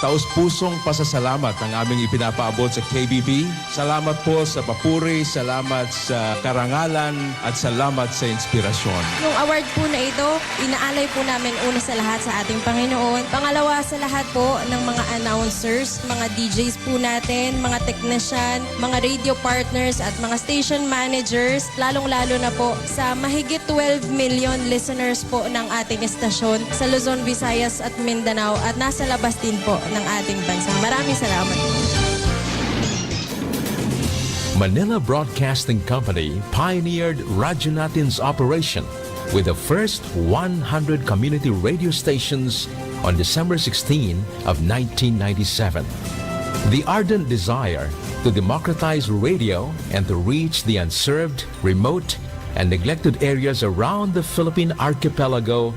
taus-pusong pasasalamat ang aming ipinapaabot sa KBP. Salamat po sa papuri, salamat sa karangalan, at salamat sa inspirasyon. Yung award po na ito, inaalay po namin una sa lahat sa ating Panginoon. Pangalawa sa lahat po ng mga announcers, mga DJs po natin, mga technician, mga radio partners at mga station managers, lalong-lalo na po sa mahigit 12 million listeners po ng ating estasyon sa Luzon, Visayas at Mindanao at nasa labas din po ng ating bansa. Maraming salamat. Manila Broadcasting Company pioneered Radyo Natin's operation with the first 100 community radio stations on December 16 of 1997. The ardent desire to democratize radio and to reach the unserved, remote, and neglected areas around the Philippine archipelago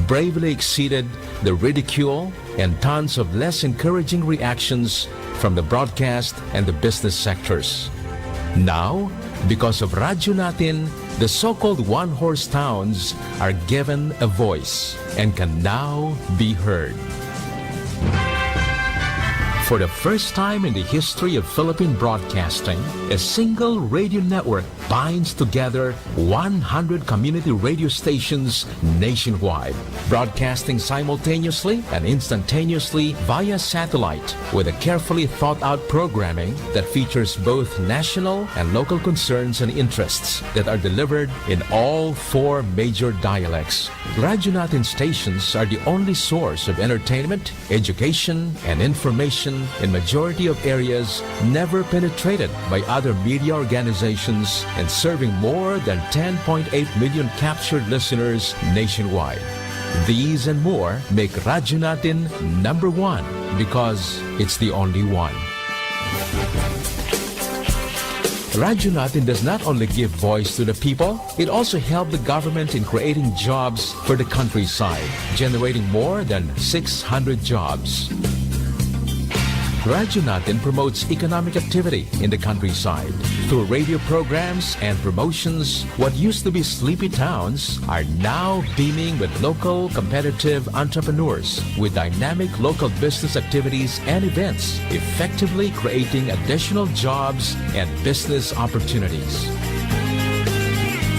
bravely exceeded the ridicule and tons of less encouraging reactions from the broadcast and the business sectors. Now, because of Radyo Natin, the so-called one-horse towns are given a voice and can now be heard. For the first time in the history of Philippine broadcasting, a single radio network binds together 100 community radio stations nationwide, broadcasting simultaneously and instantaneously via satellite with a carefully thought-out programming that features both national and local concerns and interests that are delivered in all 4 major dialects. Radyo Natin stations are the only source of entertainment, education, and information in majority of areas never penetrated by other media organizations and serving more than 10.8 million captured listeners nationwide. These and more make Radyo Natin number 1 because it's the only one. Radyo Natin does not only give voice to the people, it also helped the government in creating jobs for the countryside, generating more than 600 jobs. Radyo Natin promotes economic activity in the countryside. Through radio programs and promotions, what used to be sleepy towns are now beaming with local competitive entrepreneurs with dynamic local business activities and events, effectively creating additional jobs and business opportunities.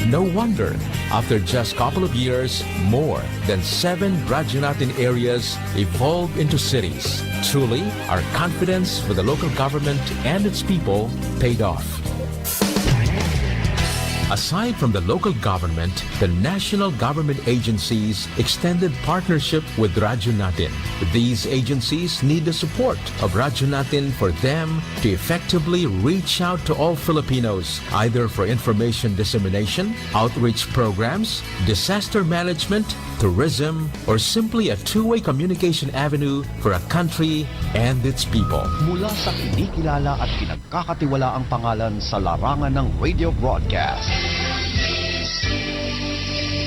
No wonder, after just a couple of years, more than 7 Radyo Natin areas evolved into cities. Truly, our confidence for the local government and its people paid off. Aside from the local government, the national government agencies extended partnership with Radyo Natin. These agencies need the support of Radyo Natin for them to effectively reach out to all Filipinos, either for information dissemination, outreach programs, disaster management, tourism, or simply a two-way communication avenue for a country and its people. Mula sa kinikilala at pinagkakatiwalaang pangalan sa larangan ng radio broadcast,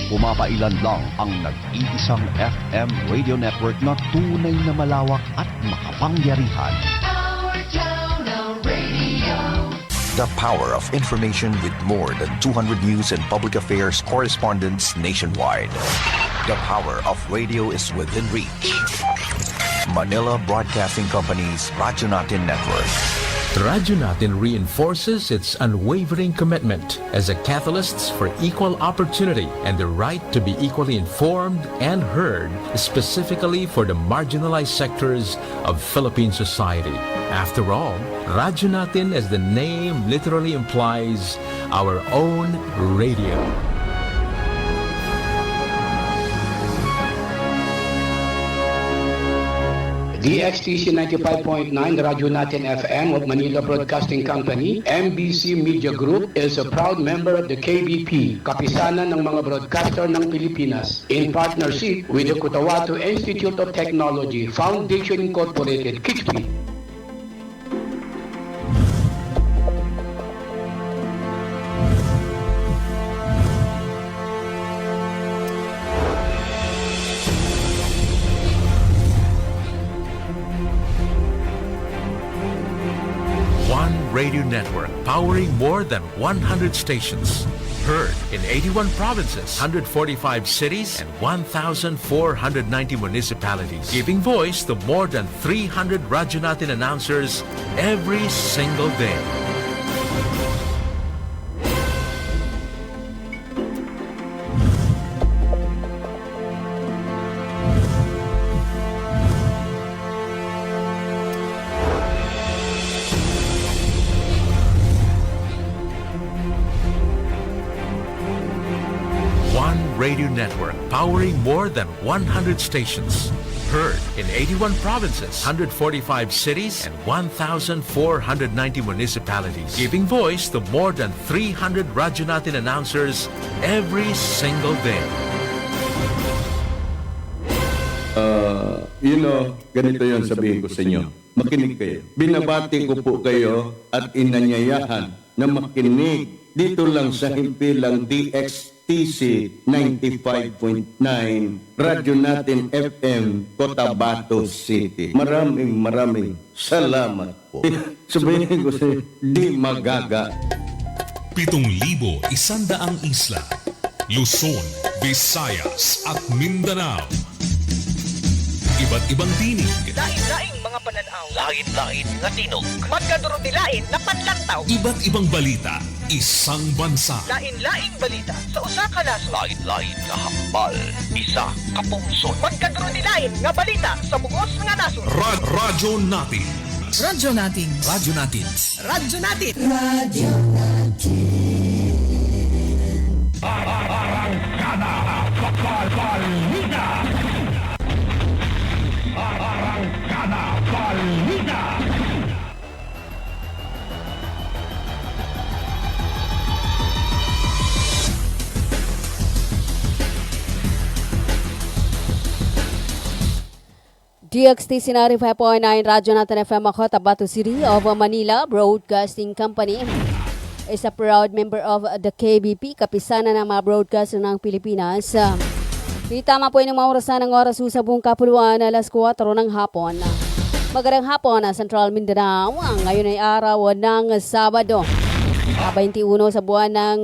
pumapailan lang ang nag-iisang FM radio network na tunay na malawak at makapangyarihan. The power of information with more than 200 news and public affairs correspondents nationwide. The power of radio is within reach. Manila Broadcasting Company's Radyo Natin Network. Radyo Natin reinforces its unwavering commitment as a catalyst for equal opportunity and the right to be equally informed and heard, specifically for the marginalized sectors of Philippine society. After all, Radyo Natin, as the name literally implies, our own radio. DXTC 95.9 Radyo Natin FM of Manila Broadcasting Company, MBC Media Group is a proud member of the KBP, Kapisanan ng mga Broadcaster ng Pilipinas, in partnership with the Cotabato Institute of Technology, Foundation Incorporated, KIXP. radio network powering more than 100 stations. Heard in 81 provinces, 145 cities, and 1,490 municipalities. Giving voice to more than 300 Radyo Natin announcers every single day. Radio network powering more than 100 stations. Heard in 81 provinces, 145 cities, and 1,490 municipalities. Giving voice to more than 300 Radyo Natin announcers every single day. Ganito yon sabihin ko sa inyo. Makinig kayo. Binabati ko po kayo at inanyayahan na makinig dito lang sa himpilang DXTC 95.9 Radyo Natin FM Cotabato City. Maraming salamat po. Sabihin ko sa di magaga. 7,100 isla, Luzon, Visayas at Mindanao. Iba't ibang tinig. Lain-laing mga pananaw. Lain-lain nga tinog. Magkadurot-dilain na panlantaw. Iba't ibang balita. Isang bansa. Lain-laing balita sa usa ka nasod. Lain-lain nga hambal, isa ka pungsod. Magkadurot-dilain nga balita sa bugos nga nasod. Radyo Natin. Radyo natin. Radyo Natin. Radyo natin. Radyo natin. Arangkada Balita. Arangkada Balita. DXTC 95.9 Radyo Natin FM Cotabato City of Manila Broadcasting Company is a proud member of the KBP, kapisanan ng mga broadcaster ng Pilipinas. Tama po yung mga orasan ng oras sa buong kapuluan, alas 4 ng hapon. Magandang hapon, Central Mindanao. Ngayon ay araw ng Sabado, 21 sa buwan ng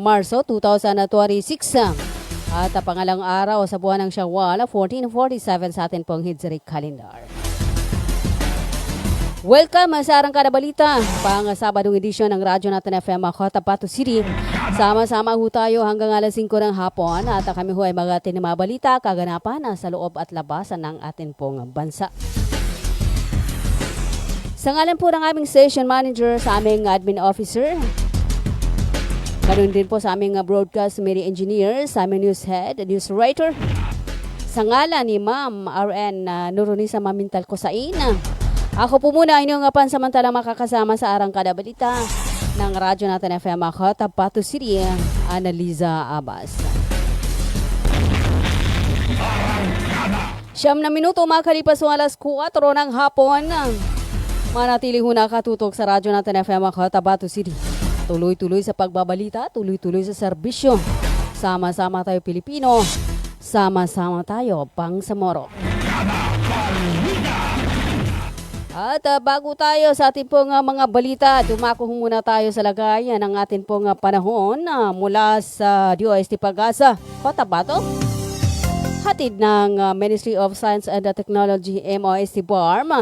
Marso 2026. At pangalang araw sa buwan ng Shawwal, 1447 sa atin pong Hijri calendar. Welcome sa Arangkada Balita, pang Sabadong edisyon ng Radyo Natin FM Cotabato City. Sama-sama ho tayo hanggang alas 5 ng hapon at kami ho ay magatin ng mga balita, kaganapan sa loob at labasan ng atin pong bansa. Sa ngalan po ng aming station manager, sa aming admin officer, ganoon din po sa aming broadcast media engineer, sa aming news head, news writer, sa ngalan ni Ma'am RN Nurunisa Mamintal Kosain. Ako po muna inyong pansamantalang makakasama sa Arangkada Balita ng Radyo Natin FM Cotabato City, Analiza Abbas. 9 na minuto makalipas ang alas 4 ng hapon. Manatili ho nakatutok sa Radyo Natin FM Cotabato City. Tuloy-tuloy sa pagbabalita, tuloy-tuloy sa serbisyo. Sama-sama tayo Pilipino, sama-sama tayo Bangsamoro. At bago tayo sa ating pong mga balita, dumako muna tayo sa lagayan ng ating pong panahon mula sa DOST Pag-asa, Cotabato. Hatid ng Ministry of Science and Technology, MOST BARM,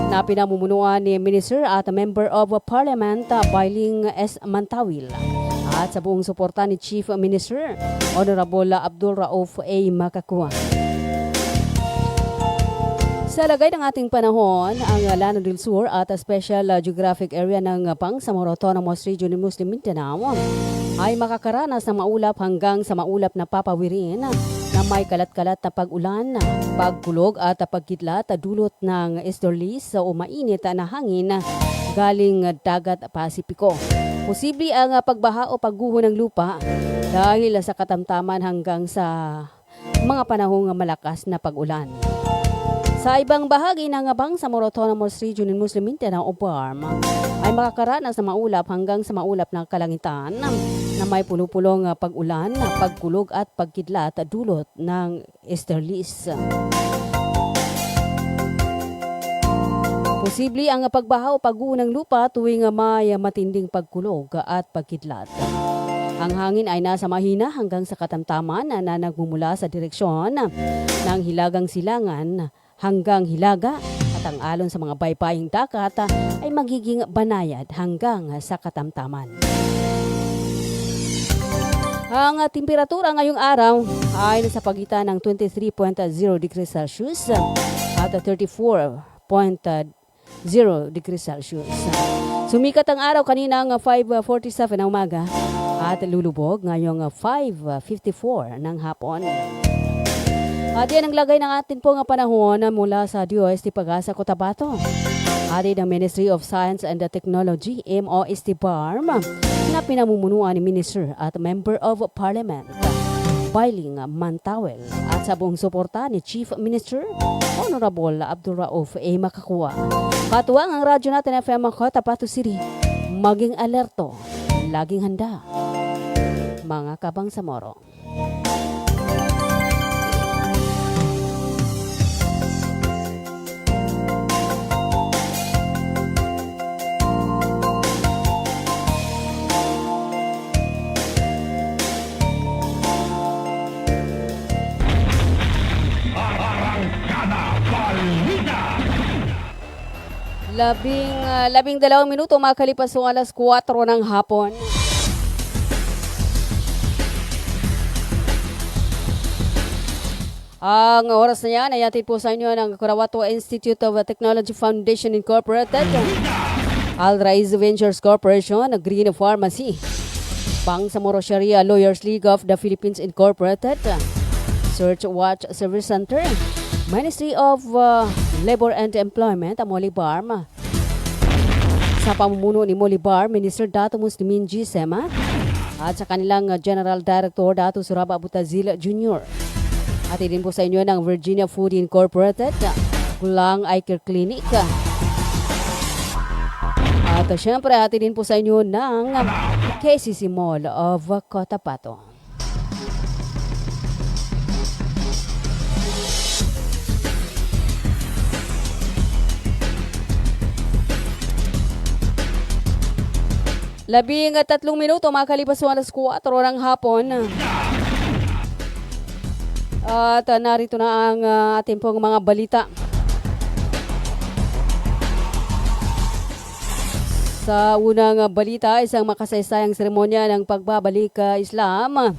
na pinamumunuan ni Minister at Member of Parliament Bailing S. Mantawil at sa buong suporta ni Chief Minister Honorable Abdul Rauf A. Makakua. Sa lagay ng ating panahon, ang Lano del Sur at Special Geographic Area ng Bangsamoro Autonomous Region ng Muslim Mindanao ay makakaranas ng maulap hanggang sa maulap na papawirin na may kalat-kalat na pag-ulan, pagkulog at pagkidlat dulot ng easterlies o mainit na hangin galing dagat Pasipiko. Posible ang pagbaha o pagguho ng lupa dahil sa katamtaman hanggang sa mga panahong malakas na pag-ulan. Sa ibang bahagi ng Bangsamoro Autonomous Region ng Muslim Mindanao o BARM ay makakaranas ng maulap hanggang sa maulap ng kalangitan na may pulo-pulong pag-ulan, pagkulog at pagkidlat dulot ng easterlies. Posible ang pagbaha o pagguho ng lupa tuwing may matinding pagkulog at pagkidlat. Ang hangin ay nasa mahina hanggang sa katamtaman na nagmumula sa direksyon ng hilagang silangan hanggang hilaga at ang alon sa mga baybaying dagat ay magiging banayad hanggang sa katamtaman. Ang temperatura ngayong araw ay nasa pagitan ng 23.0 degrees Celsius at 34.0 degrees Celsius. Sumikat ang araw kaninang 5:47 ng umaga at lulubog ngayong 5:54 ng hapon. At yan ang lagay ng atin pong panahon mula sa DOST Pag-asa Cotabato. Atin ang Ministry of Science and Technology, MOST BARM, na pinamumunuan ni Minister at Member of Parliament, Bailing Mantawel, at sa buong suporta ni Chief Minister, Honorable Abdulrauf A. Makakua. Katuwang ang radyo natin FM Cotabato City, maging alerto, laging handa. Mga Kabangsamoro. Labing dalawang minuto makalipas ng alas 4 ng hapon. Ang oras na yan ay atid po sa inyo ng Cotabato Institute of Technology Foundation Incorporated, Alraiz Ventures Corporation, Green Pharmacy, Bangsamoro Sharia Lawyers League of the Philippines Incorporated, Search Watch Service Center, Ministry of Labor and Employment, Molly Barm. Sa pamumuno ni Molly Barm, Minister Dato Muslimin G. Sema, at sa kanilang General Director Dato Suraba Abutazil Jr. At din po sa inyo ng Virginia Food Incorporated, Gulang Eye Care Clinic. At syempre, din po sa inyo ng KCC Mall of Cotabato. Labing 3 minuto makalipas ng alas 4 ng hapon. At narito na ang ating pong mga balita. Sa unang balita, isang makasaysayang seremonya ng pagbabalik Islam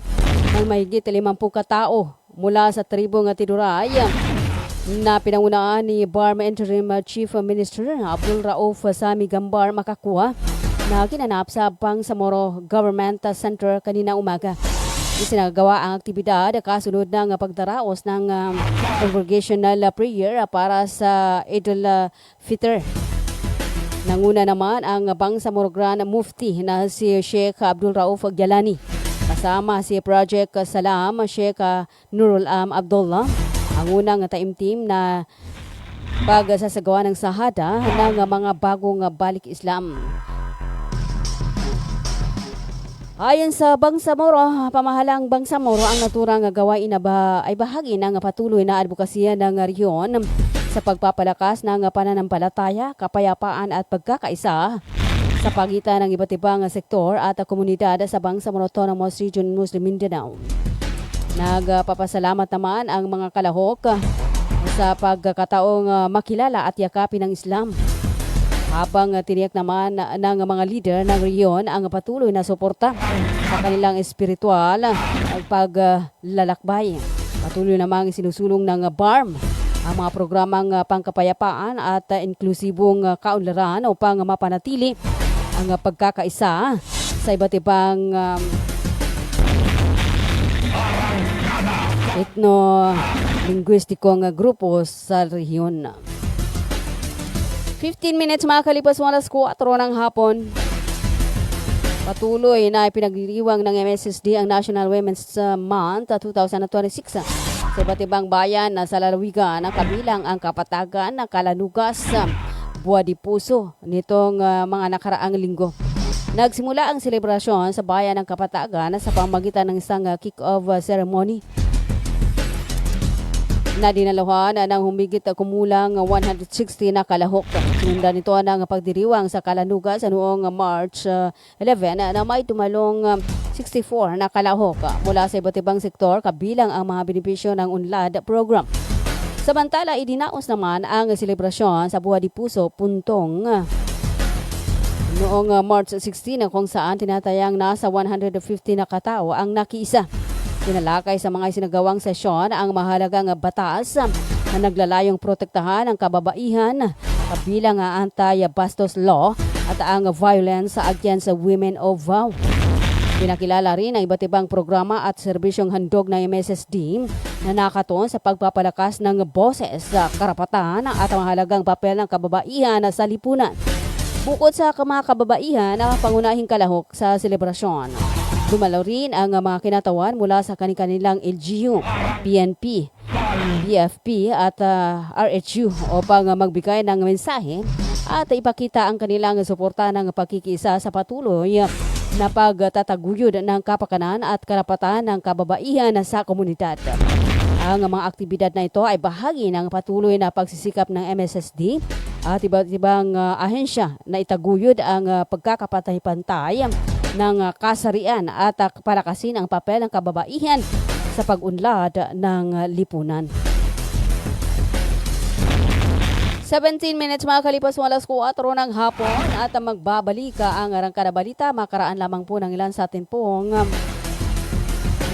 ng mahigit 50 katao mula sa tribong Tiduray na pinangunaan ni BARM Interim Chief Minister Abdulrauf Sami Gambar Makakua na ginanap sa Bangsamoro Government Center kanina umaga. Isinagawa ang aktibidad kasunod ng pagdaraos ng congregational prayer para sa Idul Fitr. Nanguna naman ang Bangsamoro Grand Mufti na si Sheikh Abdulrauf Gyalani. Kasama si Project Salam Sheikh Nurul Abdullah, ang unang taimtim na pagsasagawa ng sahada ng mga bagong balik Islam. Ayon sa Bangsamoro, pamahalang Bangsamoro ang naturang gawain ay bahagi ng patuloy na advokasya ng rehiyon sa pagpapalakas ng pananampalataya, kapayapaan at pagkakaisa sa pagitan ng iba't ibang sektor at komunidad sa Bangsamoro Autonomous Region, Muslim Mindanao. Nagpapasalamat naman ang mga kalahok sa pagkakataong makilala at yakapin ng Islam. Habang tiniyak naman ng mga leader ng rehiyon ang patuloy na suporta sa kanilang espiritual at paglalakbay. Patuloy namang sinusulong ng BARM ang mga programang pangkapayapaan at inklusibong kaunlaran upang mapanatili ang pagkakaisa sa iba't ibang etno-linguistikong grupo sa rehiyon. 15 minutes makalipas ng alas 4 ng hapon. Patuloy na ipinagdiriwang ng MSSD ang National Women's Month 2026 sa iba't ibang bayan sa lalawigan na kabilang ang Kapatagan, Kalanugas, Buwadipuso nitong mga nakaraang linggo. Nagsimula ang selebrasyon sa bayan ng Kapatagan sa pamamagitan ng isang kick-off ceremony. na dinaluhan ng humigit kumulang 160 na kalahok. Sinundan nito ng pagdiriwang sa Calanuga sa noong March 11 na may tumalong 64 na kalahok mula sa iba't ibang sektor kabilang ang mga benepisyo ng UNLAD program. Samantala, idinaos naman ang selebrasyon sa Buha di Puso Puntong noong March 16 kung saan tinatayang nasa 150 na katao ang nakiisa. Tinalakay sa mga isinagawang sesyon ang mahalagang batas na naglalayong protektahan ang kababaihan kabilang ang anti-bastos law at ang violence against women o VAW. Pinakilala rin ang iba't ibang programa at serbisyong handog ng MSSD na nakatuon sa pagpapalakas ng boses, karapatan at mahalagang papel ng kababaihan sa lipunan. Bukod sa mga kababaihan na pangunahing kalahok sa selebrasyon, dumalo rin ang mga kinatawan mula sa kanilang LGU, PNP, BFP at RHU upang magbigay ng mensahe at ipakita ang kanilang suporta ng pagkikisa sa patuloy na pagtataguyod ng kapakanan at karapatan ng kababaihan sa komunidad. Ang mga aktibidad na ito ay bahagi ng patuloy na pagsisikap ng MSSD at iba't ibang ahensya na itaguyod ang pagkakapantay-pantay ng kasarian at palakasin ang papel ng kababaihan sa pag-unlad ng lipunan. 17 minutes mga kalipas mo alas 4 ng hapon at magbabalika ang arangkada balita. Makaraan lamang po ng ilan sa atin pong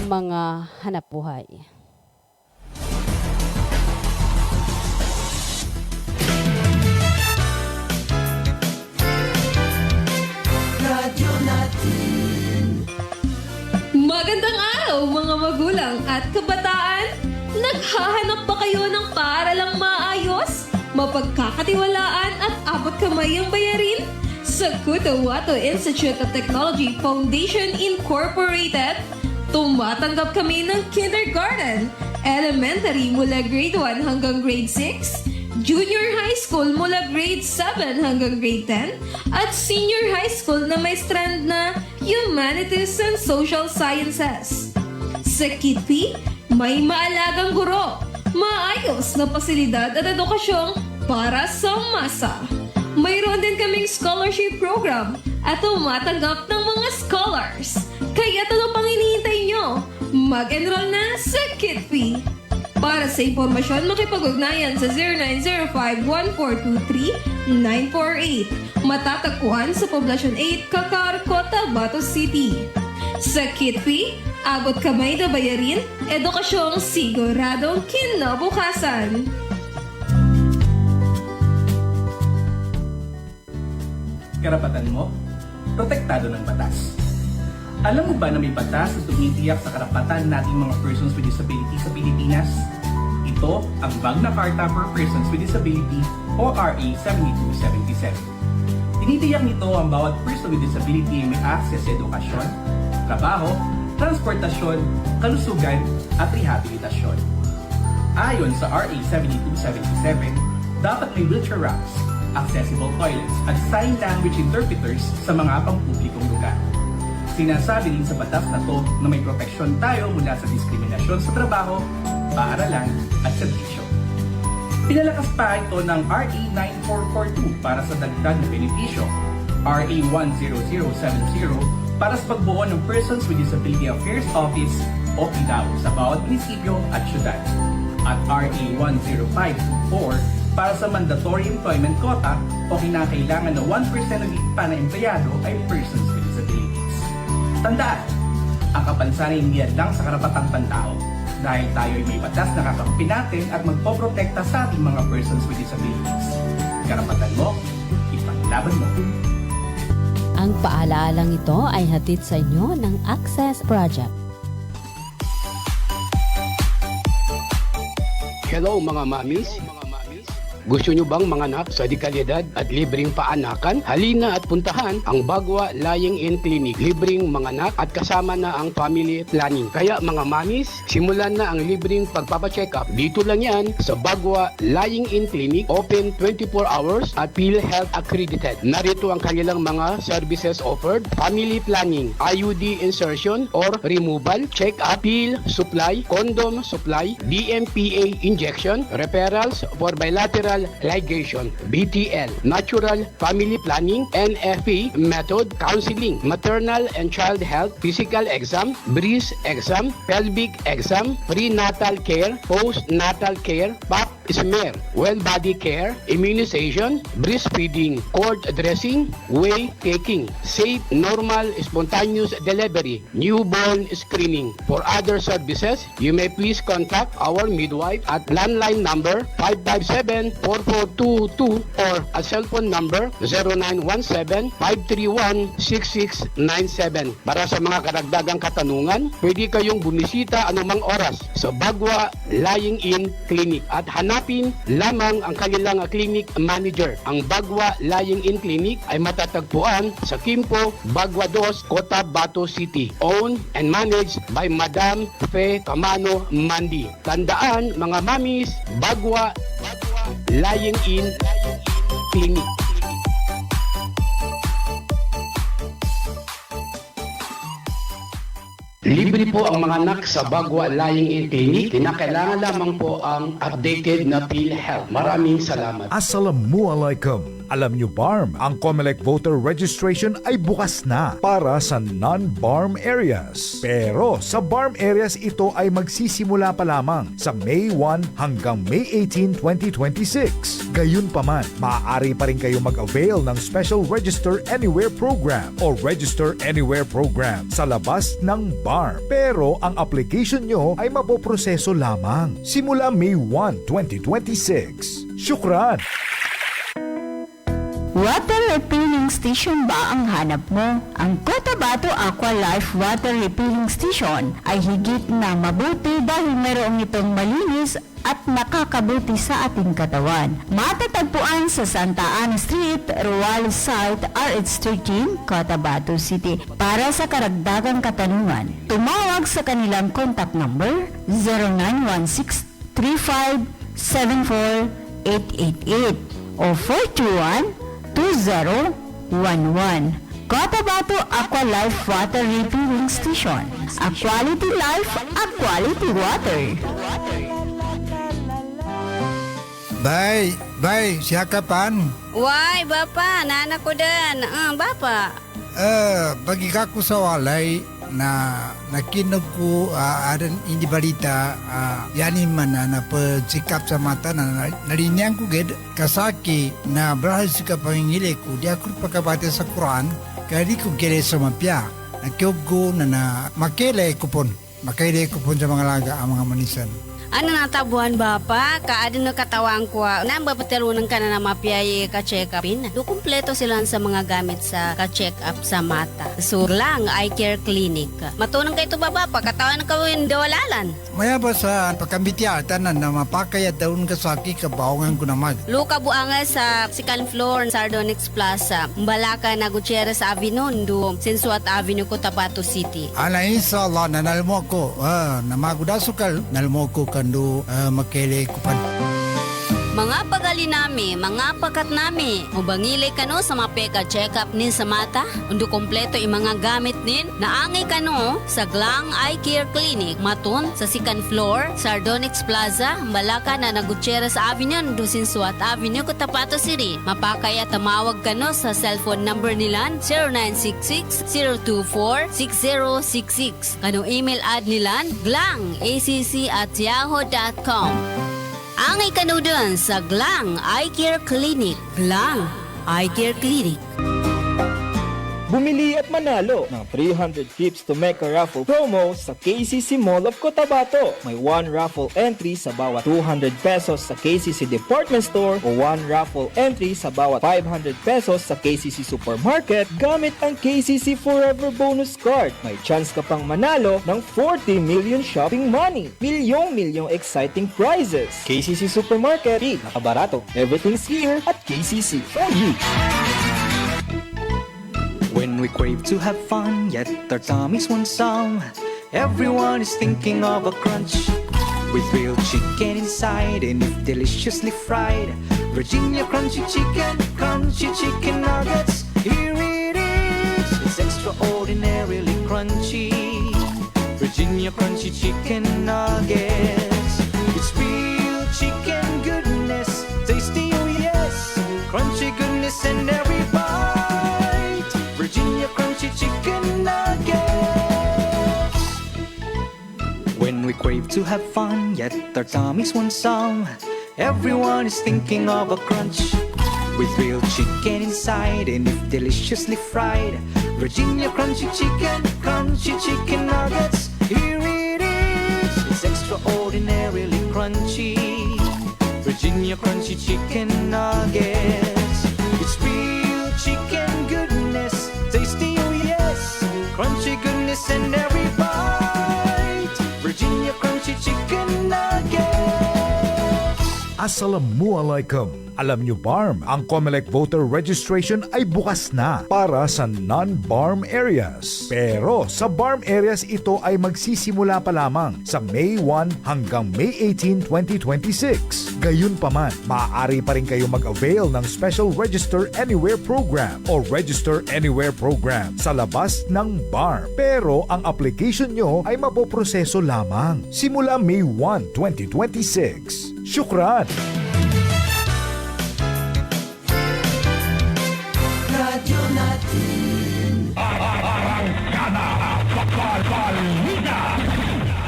mga hanap buhay. Radyo natin. Magandang araw mga magulang at kabataan! Naghahanap ba kayo ng paaralang maayos, mapagkakatiwalaan at abot kamay ang bayarin? Sa Cotahuato Institute of Technology Foundation Incorporated, tumatanggap kami ng kindergarten, elementary mula grade 1 hanggang grade 6, junior high school mula grade 7 hanggang grade 10, at senior high school na may strand na Humanities and Social Sciences. Sa KITP, may maalagang guro, maayos na pasilidad at edukasyong para sa masa. Mayroon din kaming scholarship program at tumatanggap ng mga scholars. Kaya ano pang hinihintay nyo? Mag-enroll na sa KITP. Para sa impormasyon, makipag-ugnayan sa 0905-1423-948. Matatagpuan sa Poblacion 8, Cacar, Cotabato City. Sa KITP, abot kamay na bayarin, edukasyong siguradong kinabukasan. Karapatan mo, protektado ng batas. Alam mo ba na may batas na tumitiyak sa karapatan nating mga persons with disability sa Pilipinas? Ito ang Magna Carta for Persons with Disability o RA 7277. Tinitiyak nito ang bawat person with disability ay may access sa edukasyon, trabaho, transportasyon, kalusugan at rehabilitasyon. Ayon sa RA 7277, dapat may wheelchair ramps, accessible toilets at sign language interpreters sa mga pampublikong lugar. Sinasabi din sa batas na to na may proteksyon tayo mula sa diskriminasyon sa trabaho, paaralan at serbisyo. Pinalakas pa ito ng RA 9442 para sa dagdag na benepisyo, RA 10070 para sa pagbuo ng Persons with Disability Affairs Office o PDAO sa bawat munisipyo at syudad, at RA 10524 para sa mandatory employment quota o kinakailangan na 1% ng ipa na empleyado ay persons with disabilities. Tandaan, ang kapansanan hindi lang sa karapatang pantao dahil tayo ay may batas na kakampi natin at magpoprotekta sa ating mga persons with disabilities. Karapatan mo, ipaglaban mo. Ang paalalang ito ay hatid sa inyo ng Access Project. Hello mga mamis. Gusto nyo bang manganak sa dekalidad at libreng paanakan? Halina at puntahan ang Bagwa Lying-in Clinic. Libreng manganak at kasama na ang family planning. Kaya mga mamis, simulan na ang libreng pagpapacheck-up. Dito lang yan sa Bagwa Lying-in Clinic. Open 24 hours at PhilHealth accredited. Narito ang kanilang mga services offered. Family planning, IUD insertion or removal, check-up, pill supply, condom supply, DMPA injection, referrals for bilateral ligation, BTL, natural family planning, NFP method, counseling, maternal and child health, physical exam, breast exam, pelvic exam, prenatal care, postnatal care, pap smear, well body care, immunization, breastfeeding, cord dressing, whey taking, safe, normal, spontaneous delivery, newborn screening. For other services, you may please contact our midwife at landline number 557-4422 or a cellphone number 0917-531-6697. Para sa mga karagdagang katanungan, pwede kayong bumisita anumang oras sa Bagwa Lying-in Clinic at hanapin lamang ang kanilang clinic manager. Ang Bagwa Lying-in Clinic ay matatagpuan sa Kimpo, Bagwa 2, Cotabato City. Owned and managed by Madam Fe Camano Mandi. Tandaan mga mamis, Bagwa Lying-in Clinic. Libre po ang mga anak sa Bagwa Lying-in Clinic. Kinakailangan lamang po ang updated na PhilHealth. Maraming salamat. Assalamualaikum. Alam nyo BARM, ang COMELEC voter registration ay bukas na para sa non-BARM areas. Pero sa BARM areas ito ay magsisimula pa lamang sa May 1 hanggang May 18, 2026. Gayunpaman, maaari pa rin kayo mag-avail ng Special Register Anywhere Program o Register Anywhere Program sa labas ng BARM. Pero ang application nyo ay mapoproseso lamang simula May 1, 2026. Syukran! Water refilling station ba ang hanap mo? Ang Cotabato Aqua Life Water Refilling Station ay higit na mabuti dahil mayroong itong malinis at nakakabuti sa ating katawan. Matatagpuan sa Santa Ana Street, Ruales Site, RH13, Cotabato City. Para sa karagdagang katanungan, tumawag sa kanilang contact number 0916-3574-888 o 421-2011. Cotabato Aqua Life Water Refilling Station. A quality life, a quality water. Bay, siya kapan? Why, Bapa, nana ko din. Bapa. Bagi kako sa walay na nakinog ko adan hindi balita yani man na pagsikap sa mata na narinyang ko ged kasaki na brahal sika pangingili ko di ako pagkabate sa Quran kaya ko gere sa mapya nakiyog ko na makele ko pon sa mga laga ang mga manisan. Ano natabuhan Bapa? Kaadin na katawang ko. Nambapatalunan ka na mapiyay ka-check-upin. Do kumpleto sila sa mga gamit sa ka-check-up sa mata. So lang, eye care clinic. Matunang kayo ito Bapa, katawan ka yung dawalalan. Maya ba sa pagkambitya, tanan na mapakayat daun kasaki kabaongan ko naman. Luka buanga sa second floor, Sardonyx Plaza. Mbalaka na Gutierrez Avenue, do Sensuat Avenue, Cotabato City. Ala inshallah, nanalmo ko. Namagudasukal, nalmo ko kando makele kupan. Mga pagali nami, mga pakat nami, ubangili kano sa mapeka check-up nin sa mata, undo kompleto yung mga gamit nin, naangay kano sa Glang Eye Care Clinic, matun sa second floor, Sardonyx Plaza, Malaka na Gutierrez Avenue, Dusinsuat Avenue, Cotabato City. Mapakaya tamawag kano sa cellphone number nilan 0966-024-6066. Kano email ad nilan glangacc@yahoo.com. Angay kanudan sa Glang Eye Care Clinic. Glang Eye Care Clinic. Bumili at manalo ng 300 trips to Mecca raffle promo sa KCC Mall of Cotabato. May 1 raffle entry sa bawat 200 pesos sa KCC Department Store o 1 raffle entry sa bawat 500 pesos sa KCC Supermarket gamit ang KCC Forever Bonus Card. May chance ka pang manalo ng 40 million shopping money. Milyong exciting prizes. KCC Supermarket, nakabarato. Everything's here at KCC for you. When we crave to have fun, yet our tummies want some, everyone is thinking of a crunch. With grilled chicken inside and if deliciously fried, Virginia crunchy chicken nuggets. Here it is, it's extraordinarily crunchy. Virginia crunchy chicken nuggets. It's real chicken goodness, tasty, oh yes, crunchy goodness in every bite. Virginia crunchy chicken nuggets. When we crave to have fun, yet our tummies want some, everyone is thinking of a crunch. With real chicken inside and if deliciously fried, Virginia crunchy chicken nuggets. Here it is, it's extraordinarily crunchy. Virginia crunchy chicken nuggets. It's real chicken goodness, tasty, oh yes, crunchy goodness in every bite. Virginia crunchy chicken nuggets. Assalamualaikum. Alam nyo, BARM, ang COMELEC voter registration ay bukas na para sa non-BARM areas. Pero sa BARM areas ito ay magsisimula pa lamang sa May 1 hanggang May 18, 2026. Gayunpaman, maaari pa rin kayo mag-avail ng Special Register Anywhere Program o Register Anywhere Program sa labas ng BARM. Pero ang application nyo ay mapoproseso lamang simula May 1, 2026. Syukran! Radyo natin. Arangkada, balita.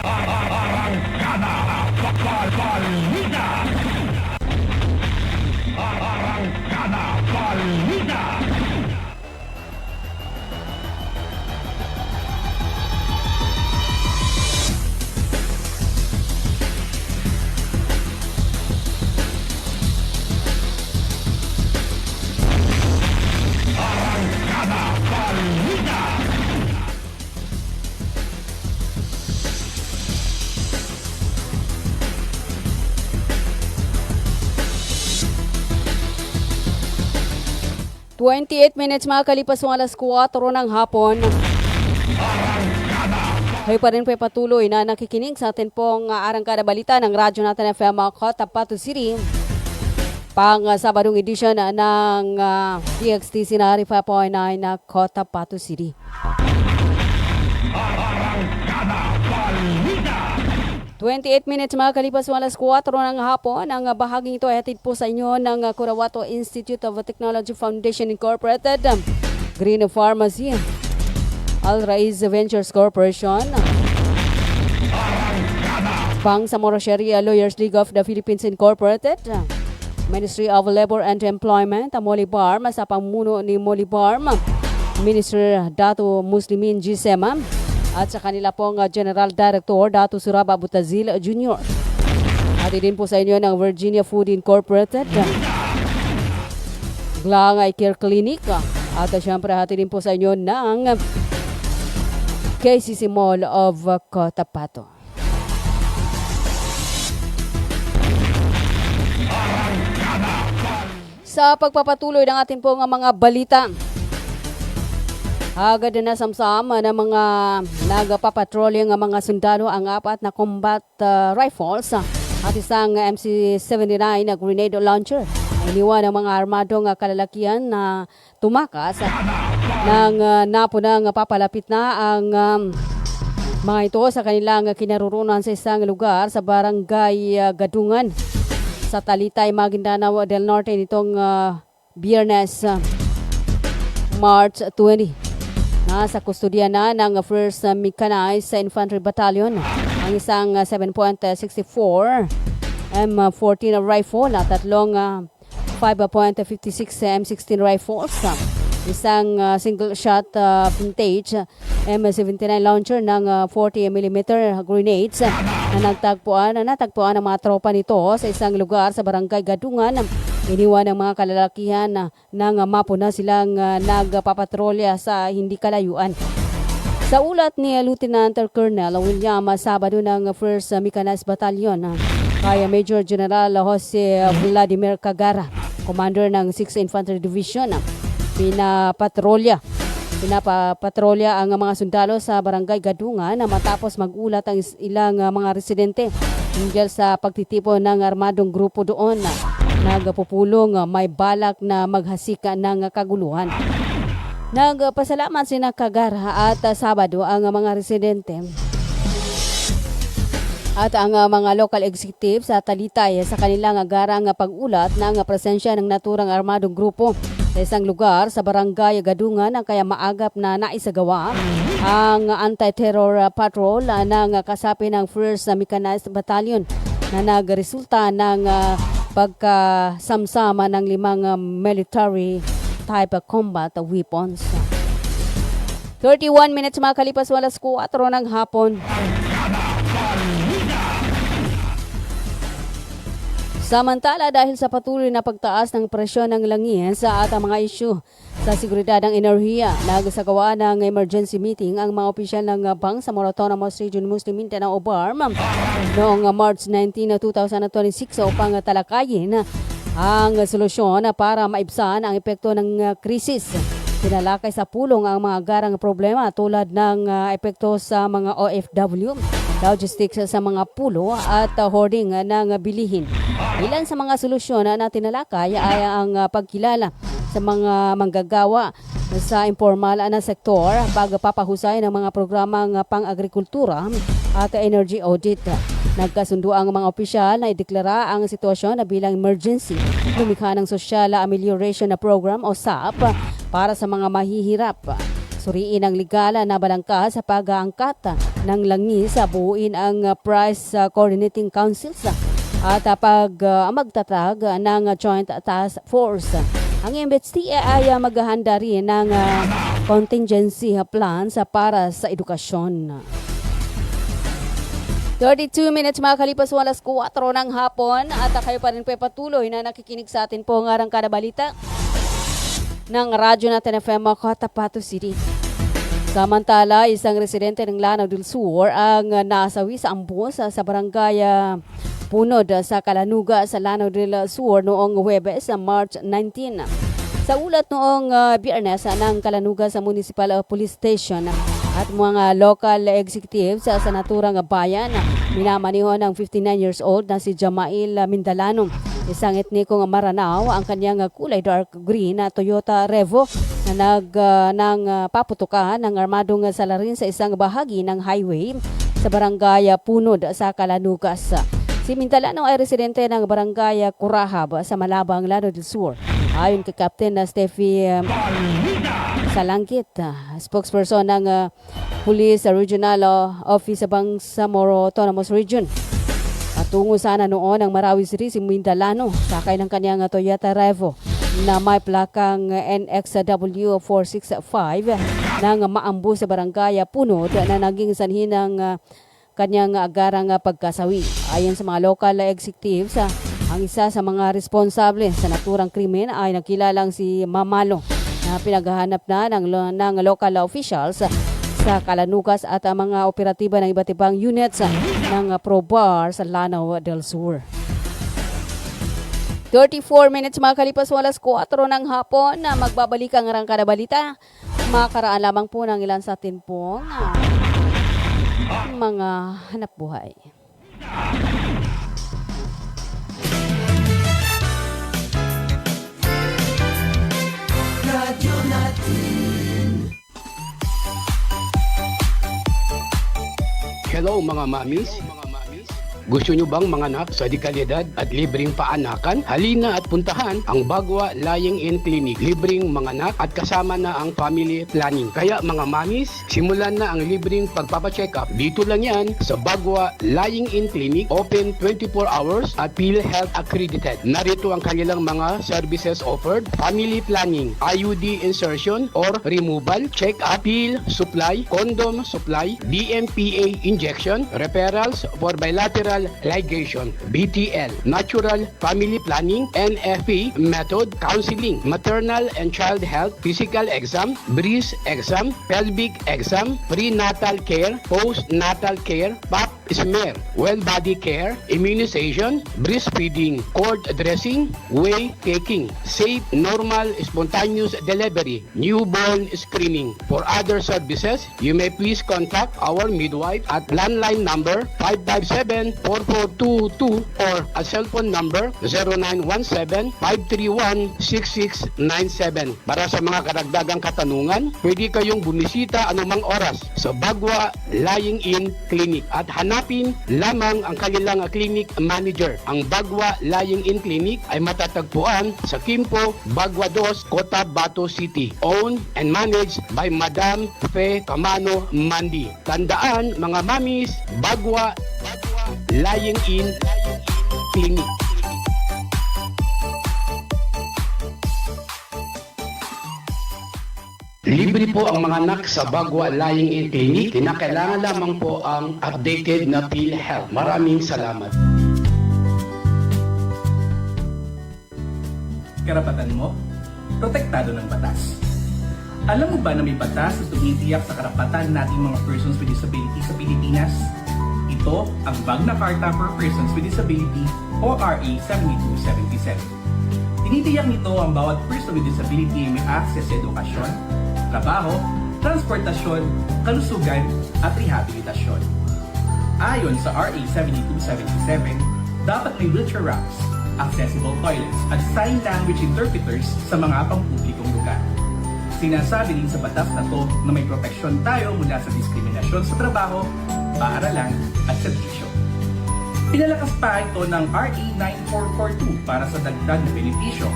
Arangkada, balita. Arangkada, balita. ...28 minutes makakalipas ng alas 4 ng hapon. Kayo pa rin po patuloy na nakikinig sa atin pong Arangkada Balita ng Radyo Natin FM Cotabato City. Pang Sabadong edisyon ng DXTC na 5.9 na Cotabato City. 28 minutes makakalipas ng alas 4 ng hapon. Ang bahaging ito ay hatid po sa inyo ng Curawato Institute of Technology Foundation Incorporated, Green Pharmacy, Al Raiz Ventures Corporation, Bangsamoro Sharia Lawyers League of the Philippines Incorporated, Ministry of Labor and Employment, Molly Barm, sa pamuno ni Molly Barm, Minister Dato Muslimin Gisema, at sa kanila pong General Director Dato Suraba Butazil Jr. At din po sa inyo ng Virginia Food Incorporated, Glang Eye Care Clinic, at syempre hati din po sa inyo ng KCC Mall of Cotabato. Sa pagpapatuloy ng ating pong mga balita, agad na samsam ng mga nagpapatrolling ng mga sundalo ang 4 na combat rifles at isang MC-79 na grenade launcher. Iniwan ng mga armadong kalalakihan na tumakas ng napunang papalapit na ang mga ito sa kanilang kinarurunan sa isang lugar sa barangay Gadungan sa Talitay, Maguindanao del Norte nitong Biyernes, March 20. Nasa kustodiya na ng 1st Mechanized Infantry Battalion ang isang 7.64 M14 rifle at 3 5.56 M16 rifles Isang single shot vintage M79 launcher ng 40mm grenades na natagpuan ng mga tropa nito sa isang lugar sa barangay Gadungan. Iniwan ng mga kalalakihan nang mapuna silang nagpapatrolya sa hindi kalayuan. Sa ulat ni Lieutenant Colonel William Sabado ng 1st Mechanized Battalion kay Major General Jose Vladimir Cagara, Commander ng 6th Infantry Division, pinapatrolya ang mga sundalo sa barangay Gadungan matapos magulat ang ilang mga residente hinggil sa pagtitipon ng armadong grupo doon. Nagpupulong may balak na maghasika ng kaguluhan. Nagpasalamat sina Cagara at Sabado ang mga residente at ang mga local executives sa Talitay sa kanilang agarang pag-ulat ng presensya ng naturang armadong grupo sa isang lugar sa barangay Gadungan kaya maagap na naisagawa ang anti-terror patrol ng kasapi ng 1st Mechanized Battalion na nagresulta ng pagkasamsama ng 5 military type combat weapons. 31 minutes makalipas alas 4 ng hapon. Samantala dahil sa patuloy na pagtaas ng presyon ng langis at ang mga isyu sa seguridad ng enerhiya, nagsagawa ng emergency meeting ang mga opisyal ng Bangsamoro Autonomous Region Muslim Mindanao o BARM noong March 19, 2026 upang talakayin ang solusyon para maibsan ang epekto ng krisis. Tinalakay sa pulong ang mga garang problema tulad ng epekto sa mga OFW, logistics sa mga pulo at hoarding ng bilihin. Ilan sa mga solusyon na tinalakay ay ang pagkilala sa mga manggagawa sa informal na sektor, pagpapahusay ng mga programang pang-agrikultura at energy audit. Nagkasundo ang mga opisyal na ideklara ang sitwasyon na bilang emergency, lumikha ng Social Amelioration Program o SAP para sa mga mahihirap. Suriin ang legal na balangkas sa pag-aangkat ng langis, buuin ang Price Coordinating Councils at magtatag ng Joint Task Force. Ang MHTA ay maghahanda rin ng contingency plans para sa edukasyon. 32 minutes makakalipas alas 4 ng hapon at kayo pa rin patuloy na nakikinig sa atin po ng Arangkada Balita ng Radyo Natin FM Cotabato City. Samantala, isang residente ng Lanao del Sur ang nasawi sa ambos sa barangay Punod sa Calanuga sa Lanao del Sur noong Huwebes, March 19. Sa ulat noong Biyernes ng Calanuga sa Municipal Police Station at mga local executives sa naturang bayan, minamaniho ng 59 years old na si Jamail Mindalano, isang etnikong Maranao, ang kanyang kulay dark green na Toyota Revo na paputukan ng armadong salarin sa isang bahagi ng highway sa barangay Punod sa Calanugas. Si Mindalano ay residente ng barangay Curahab sa Malabang, Lanao del Sur. Ayon kay Captain Steffi Salangkit, spokesperson ng Police Regional Office sa Bangsamoro Autonomous Region. Patungo sana noon ang Marawi City si Mindalano, sakay ng kanyang Toyota Revo na may plakang NXW 465 nang maambo sa barangay Punod na naging sanhi ng kanyang agarang pagkasawi. Ayon sa mga local executives, ang isa sa mga responsable sa naturang krimen ay nakilalang si Mamalo na pinaghahanap na ng local officials sa Calanugas at ang mga operatiba ng iba't ibang units ng ProBar sa Lanao del Sur. 34 minutes makalipas alas 4 ng hapon na magbabalik ang Arangkada Balita. Makaraan lamang po ng ilan sa atin pong mga hanap buhay. Radyo Natin. Hello mga mamis. Gusto nyo bang manganak sa dekalidad at libreng paanakan? Halina at puntahan ang Bagwa Lying-in Clinic. Libreng manganak at kasama na ang family planning. Kaya mga mamis, simulan na ang libreng pagpapacheck up. Dito lang yan sa Bagwa Lying-in Clinic, open 24 hours at PhilHealth accredited. Narito ang kanilang mga services offered: family planning, IUD insertion or removal, check-up, pill supply, condom supply, DMPA injection, referrals for bilateral ligation, BTL, natural family planning, NFP method, counseling, maternal and child health, physical exam, breast exam, pelvic exam, prenatal care, postnatal care, pap smear, well body care, immunization, breastfeeding, cord dressing, whey taking, safe, normal, spontaneous delivery, newborn screening. For other services, you may please contact our midwife at landline number 557-4422 or a cell phone number 0917-531-6697. Para sa mga karagdagang katanungan, pwede kayong bumisita anumang oras sa Bagwa Lying-in Clinic at hanapin lamang ang kanilang clinic manager. Ang Bagwa Lying-in Clinic ay matatagpuan sa Quimpo, Bagwa 2, Cotabato City. Owned and managed by Madam Fe Camano Mandi. Tandaan mga mamis, Bagwa Lying-in Clinic. Libre po ang mga anak sa Bagwa Lying-in Clinic. Kinakailangan lamang po ang updated na PhilHealth. Maraming salamat. Karapatan mo, protektado ng batas. Alam mo ba na may batas na tumitiyak sa karapatan nating mga persons with disability sa Pilipinas? Ito ang Magna Carta for Persons with Disability o RA 7277. Tinitiyak nito ang bawat person with disability ay may access sa edukasyon, trabaho, transportasyon, kalusugan at rehabilitasyon. Ayon sa RA 7277, dapat may wheelchair ramps, accessible toilets at sign language interpreters sa mga pampublikong lugar. Sinasabi din sa batas na to na may proteksyon tayo mula sa diskriminasyon sa trabaho, paaralan at serbisyo. Pinalakas pa ito ng RA 9442 para sa dagdag na benepisyo,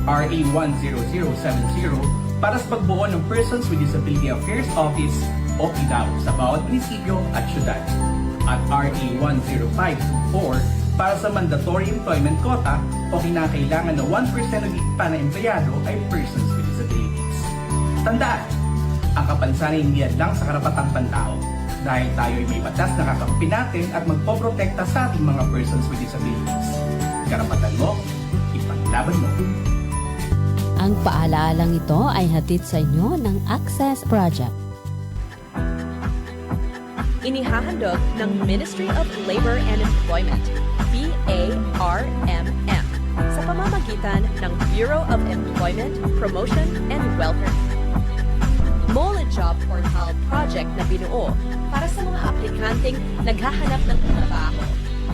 RA 10070 para sa pagbuo ng Persons with Disability Affairs Office o PDAO sa bawat munisipyo at syudad, at RA 10524 para sa mandatory employment quota o kinakailangan na 1% ng pa na empleyado ay persons with disabilities. Tandaan, ang kapansanan hindi lang sa karapatang pantao dahil tayo ay may batas na kakampi natin at magpoprotekta sa ating mga persons with disabilities. Karapatan mo, ipaglaban mo. Ang paalalang ito ay hatid sa inyo ng Access Project. Inihahandog ng Ministry of Labor and Employment, BARMM, sa pamamagitan ng Bureau of Employment, Promotion and Welfare. Mole Job Portal Project na binuo para sa mga aplikanteng naghahanap ng trabaho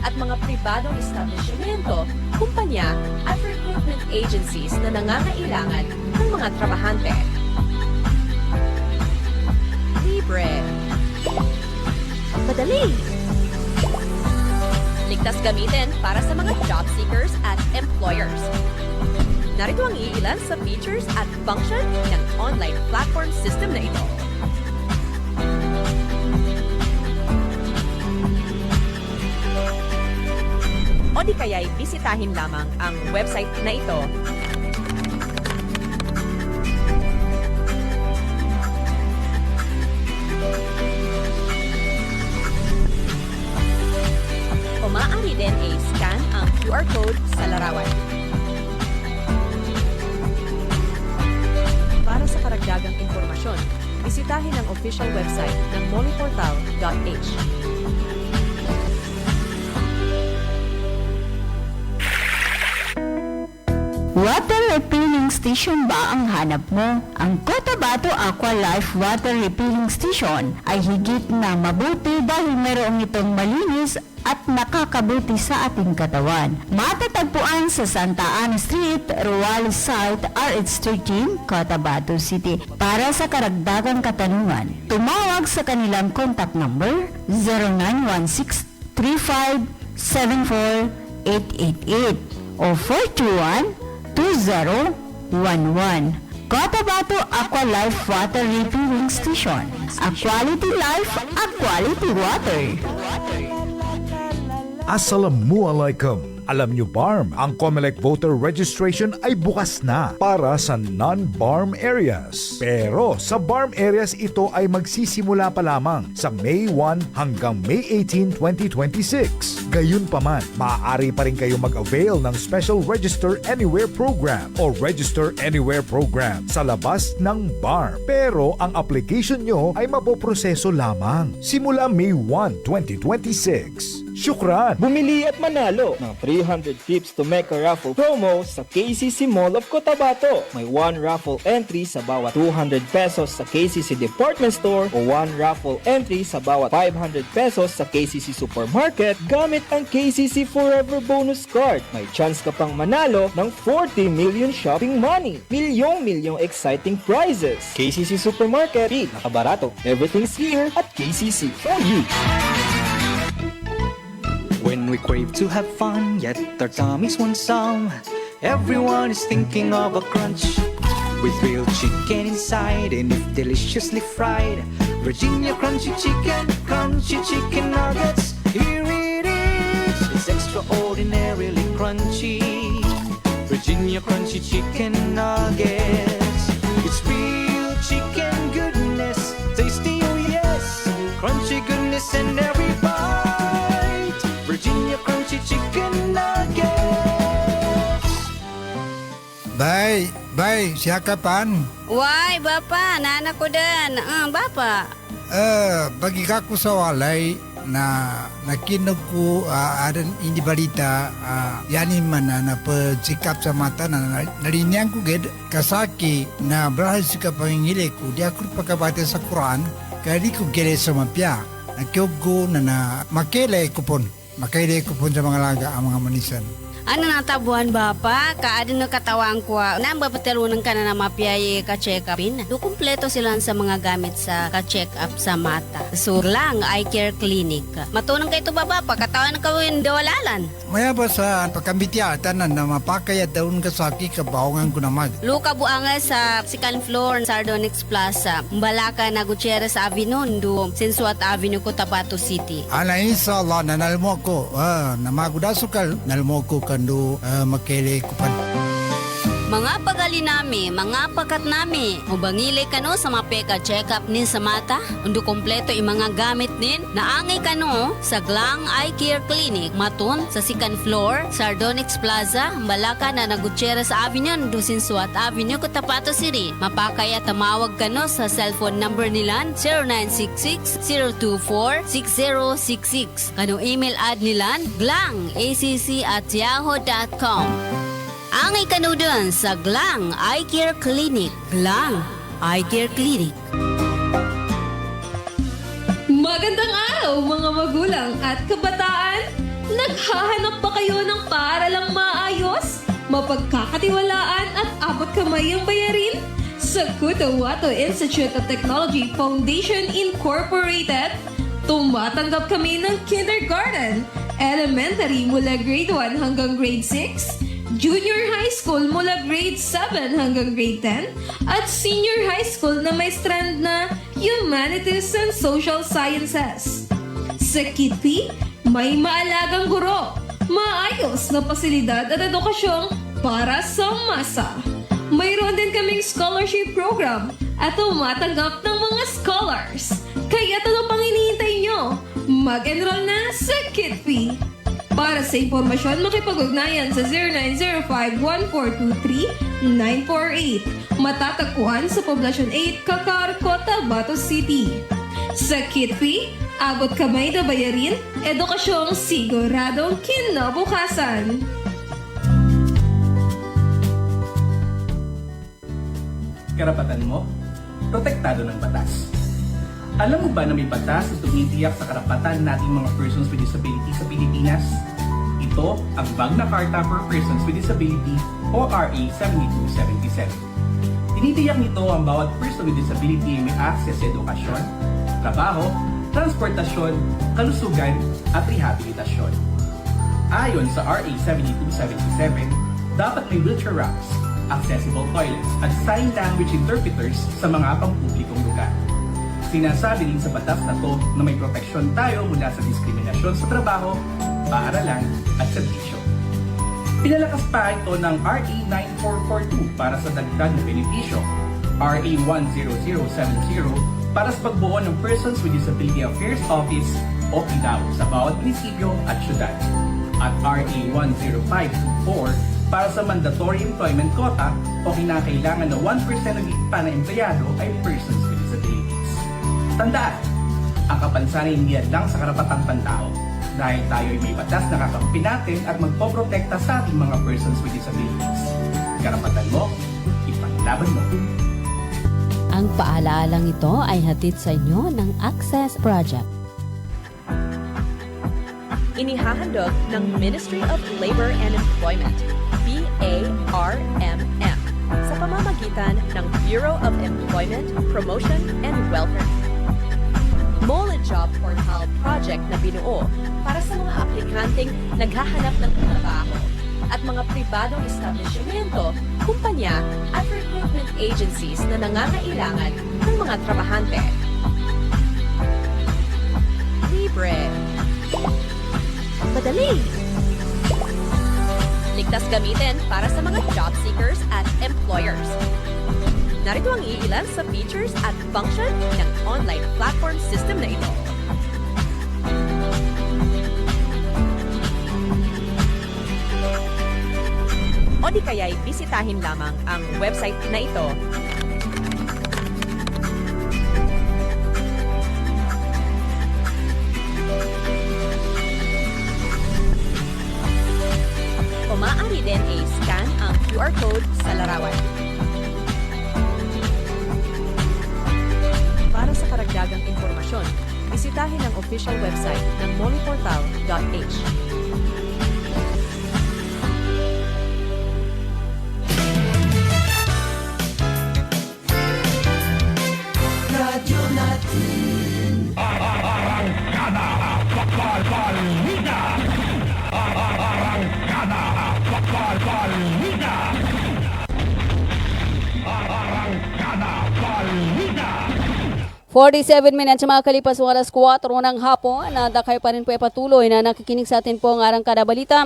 at mga pribadong establishmento, kumpanya at recruitment agencies na nangangailangan ng mga trabahante. Libre. Madali. Ligtas gamitin para sa mga job seekers at employers. Narito ang iilan sa features at function ng online platform system na ito. O di kaya'y bisitahin lamang ang website na ito. O maaari din i-scan ang QR code sa larawan. Para sa karagdagang impormasyon, bisitahin ang official website ng moleportal.h. Water refilling station ba ang hanap mo? Ang Cotabato Aqua Life Water Refilling Station ay higit na mabuti dahil mayroong itong malinis at nakakabuti sa ating katawan. Matatagpuan sa Santa Ana Street, Ruales South, RH13, Cotabato City. Para sa karagdagang katanungan, tumawag sa kanilang contact number 0916-35 421-74888 o 421-2011. Cotabato Aqua Life Water Refilling Station. A quality life, a quality water. Assalamualaikum. Alam nyo BARM, ang COMELEC voter registration ay bukas na para sa non-BARM areas. Pero sa BARM areas ito ay magsisimula pa lamang sa May 1 hanggang May 18, 2026. Gayunpaman, maaari pa rin kayo mag-avail ng Special Register Anywhere Program o Register Anywhere Program sa labas ng BARM. Pero ang application nyo ay mapoproseso lamang simula May 1, 2026. Syukran! Bumili at manalo ng 300 tips to make a raffle promo sa KCC Mall of Cotabato. May 1 raffle entry sa bawat 200 pesos sa KCC Department Store o 1 raffle entry sa bawat 500 pesos sa KCC Supermarket gamit ang KCC Forever Bonus Card. May chance ka pang manalo ng 40 million shopping money. Milyong exciting prizes. KCC Supermarket, nakabarato. Everything's here at KCC for you. When we crave to have fun, yet our tummies want some, everyone is thinking of a crunch. With real chicken inside, and if deliciously fried, Virginia crunchy chicken nuggets. Here it is, it's extraordinarily crunchy. Virginia crunchy chicken nuggets. It's real chicken goodness, tasty, oh yes, crunchy goodness in every bite. Virginia crunchy chicken nuggets. Bay, siya kapan? Why, Bapa? Nana ko din. Bapa. Bagi kako sa walay na nakinog ko adan hindi balita yani man na pagsikap sa mata na narinyang ko ged kasaki na brahal sika pangingili ko di ako pagkabate sa Quran kaya di ko gele sa mapya nakyogo na makele ko pon sa mga laga ang mga manisan. Ano natabuhan Bapa? Kaadin na katawang ko. Nambapatalunan ka na mapiyaye ka-check-upin. Do kumpleto sila sa mga gamit sa ka-check-up sa mata. Surlang Eye Care Clinic. Matunang kayo ito Bapa? Katawan na kawin dawalalan. Maya ba sa pagkambitya tanan na mapakaya daun kasaki kabaongan ko namag. Luka buanga sa second floor Sardonyx Plaza. Mbalaka na Gutierrez Avenue do Sensuat Avenue, Cotabato City. Ana inshallah nanalmo ko. Namagudasukal nalmo ko kando makele kupan. Mga pagali nami, mga pakat nami, ubangilay kano sa mapeka check-up nin sa mata, undo kompleto yung mga gamit nin, naangay kano sa Glang Eye Care Clinic, matun sa second floor, Sardonyx Plaza, Balaka na Gutierrez Avenue, Dusinsuat Avenue, Cotabato City. Mapakaya tamawag kano sa cellphone number nilan 0966-024-6066. Kano email ad nilan glangacc@yahoo.com. Angay kanudan sa Glang Eye Care Clinic. Glang Eye Care Clinic. Magandang araw mga magulang at kabataan! Naghahanap ba kayo ng paaralang maayos, mapagkakatiwalaan at abot kamay ang bayarin? Sa Cotabato Institute of Technology Foundation Incorporated, tumatanggap kami ng kindergarten, elementary mula grade 1 hanggang grade 6, junior high school mula grade 7 hanggang grade 10, at senior high school na may strand na Humanities and Social Sciences. Sa Kitpi, may maalagang guro, maayos na pasilidad at edukasyong para sa masa. Mayroon din kaming scholarship program at tumatanggap ng mga scholars. Kaya ano pang hinihintay nyo? Mag-enroll na sa Kitpi. Para sa impormasyon, makipag-ugnayan sa 0905-1423-948. Matatagpuan sa Poblacion 8, Kakar, Cotabato City. Sa Kitpi, abot kamay na bayarin, edukasyong siguradong kinabukasan. Karapatan mo, protektado ng batas. Alam mo ba na may batas na tumitiyak sa karapatan nating mga persons with disability sa Pilipinas? Ito ang Magna Carta for Persons with Disability o RA 7277. Tinitiyak nito ang bawat person with disability ay may access sa edukasyon, trabaho, transportasyon, kalusugan at rehabilitasyon. Ayon sa RA 7277, dapat may wheelchair ramps, accessible toilets at sign language interpreters sa mga pampublikong lugar. Sinasabi din sa batas na to na may proteksyon tayo mula sa diskriminasyon sa trabaho, paaralan at serbisyo. Pinalakas pa ito ng RA 9442 para sa dagdag na benepisyo, RA 10070 para sa pagbuo ng Persons with Disability Affairs Office o PDAO sa bawat munisipyo at syudad, at RA 10524 para sa mandatory employment quota o kinakailangan na 1% ng ipa na empleyado ay persons with disabilities. Tandaan, ang kapansanan hindi lang sa karapatang pantao dahil tayo ay may batas na kakampi natin at magpoprotekta sa ating mga persons with disabilities. Karapatan mo, ipaglaban mo. Ang paalalang ito ay hatid sa inyo ng Access Project. Inihahandog ng Ministry of Labor and Employment, BARMM, sa pamamagitan ng Bureau of Employment, Promotion and Welfare. Mole Job Portal project na binuo para sa mga aplikanteng naghahanap ng trabaho at mga pribadong establishmento, kumpanya at recruitment agencies na nangangailangan ng mga trabahante. Libre. Madali. Ligtas gamitin para sa mga job seekers at employers. Narito ang iilan sa features at function ng online platform system na ito. O di kaya'y bisitahin lamang ang website na ito. O maaari din i-scan ang QR code sa larawan. Para sa karagdagang impormasyon, bisitahin ang official website ng moleportal.h. Radyo natin. Arangkada, Balida. Arangkada, Balida. Arangkada, Balida. 47 minutes sa mga kalipas oras 4 ng hapon. Nadakay pa rin po patuloy na nakikinig sa atin po ang Arangkada Balita.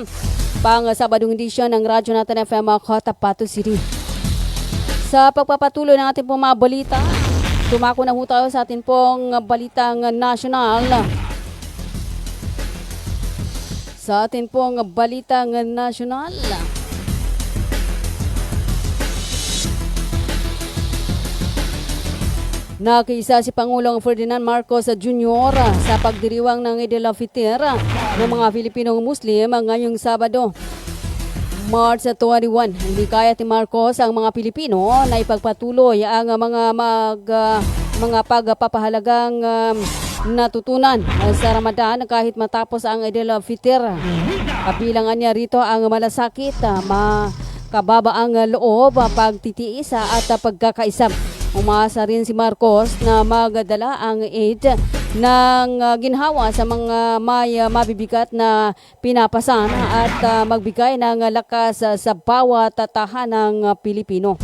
Pang Sabadong edisyon ng Radyo Natin FM Cotabato City. Sa pagpapatuloy ng ating pong mga balita, tumako na po tayo sa ating pong balitang nasyonal. Sa ating pong balitang nasyonal. Nakiisa si Pangulong Ferdinand Marcos Jr. sa pagdiriwang ng Eid al-Fitr ng mga Filipinong Muslim ngayong Sabado, March 21. Hindi kaya ni Marcos ang mga Pilipino na ipagpatuloy ang mga pagpapahalagang natutunan sa Ramadan kahit matapos ang Eid al-Fitr. Kabilangan niya rito ang malasakit, makababaang loob, pagtitiis at pagkakaisa. Umasa rin si Marcos na magdala ang aid ng ginhawa sa mga may mabibigat na pinapasan at magbigay ng lakas sa bawat tahanang Pilipino.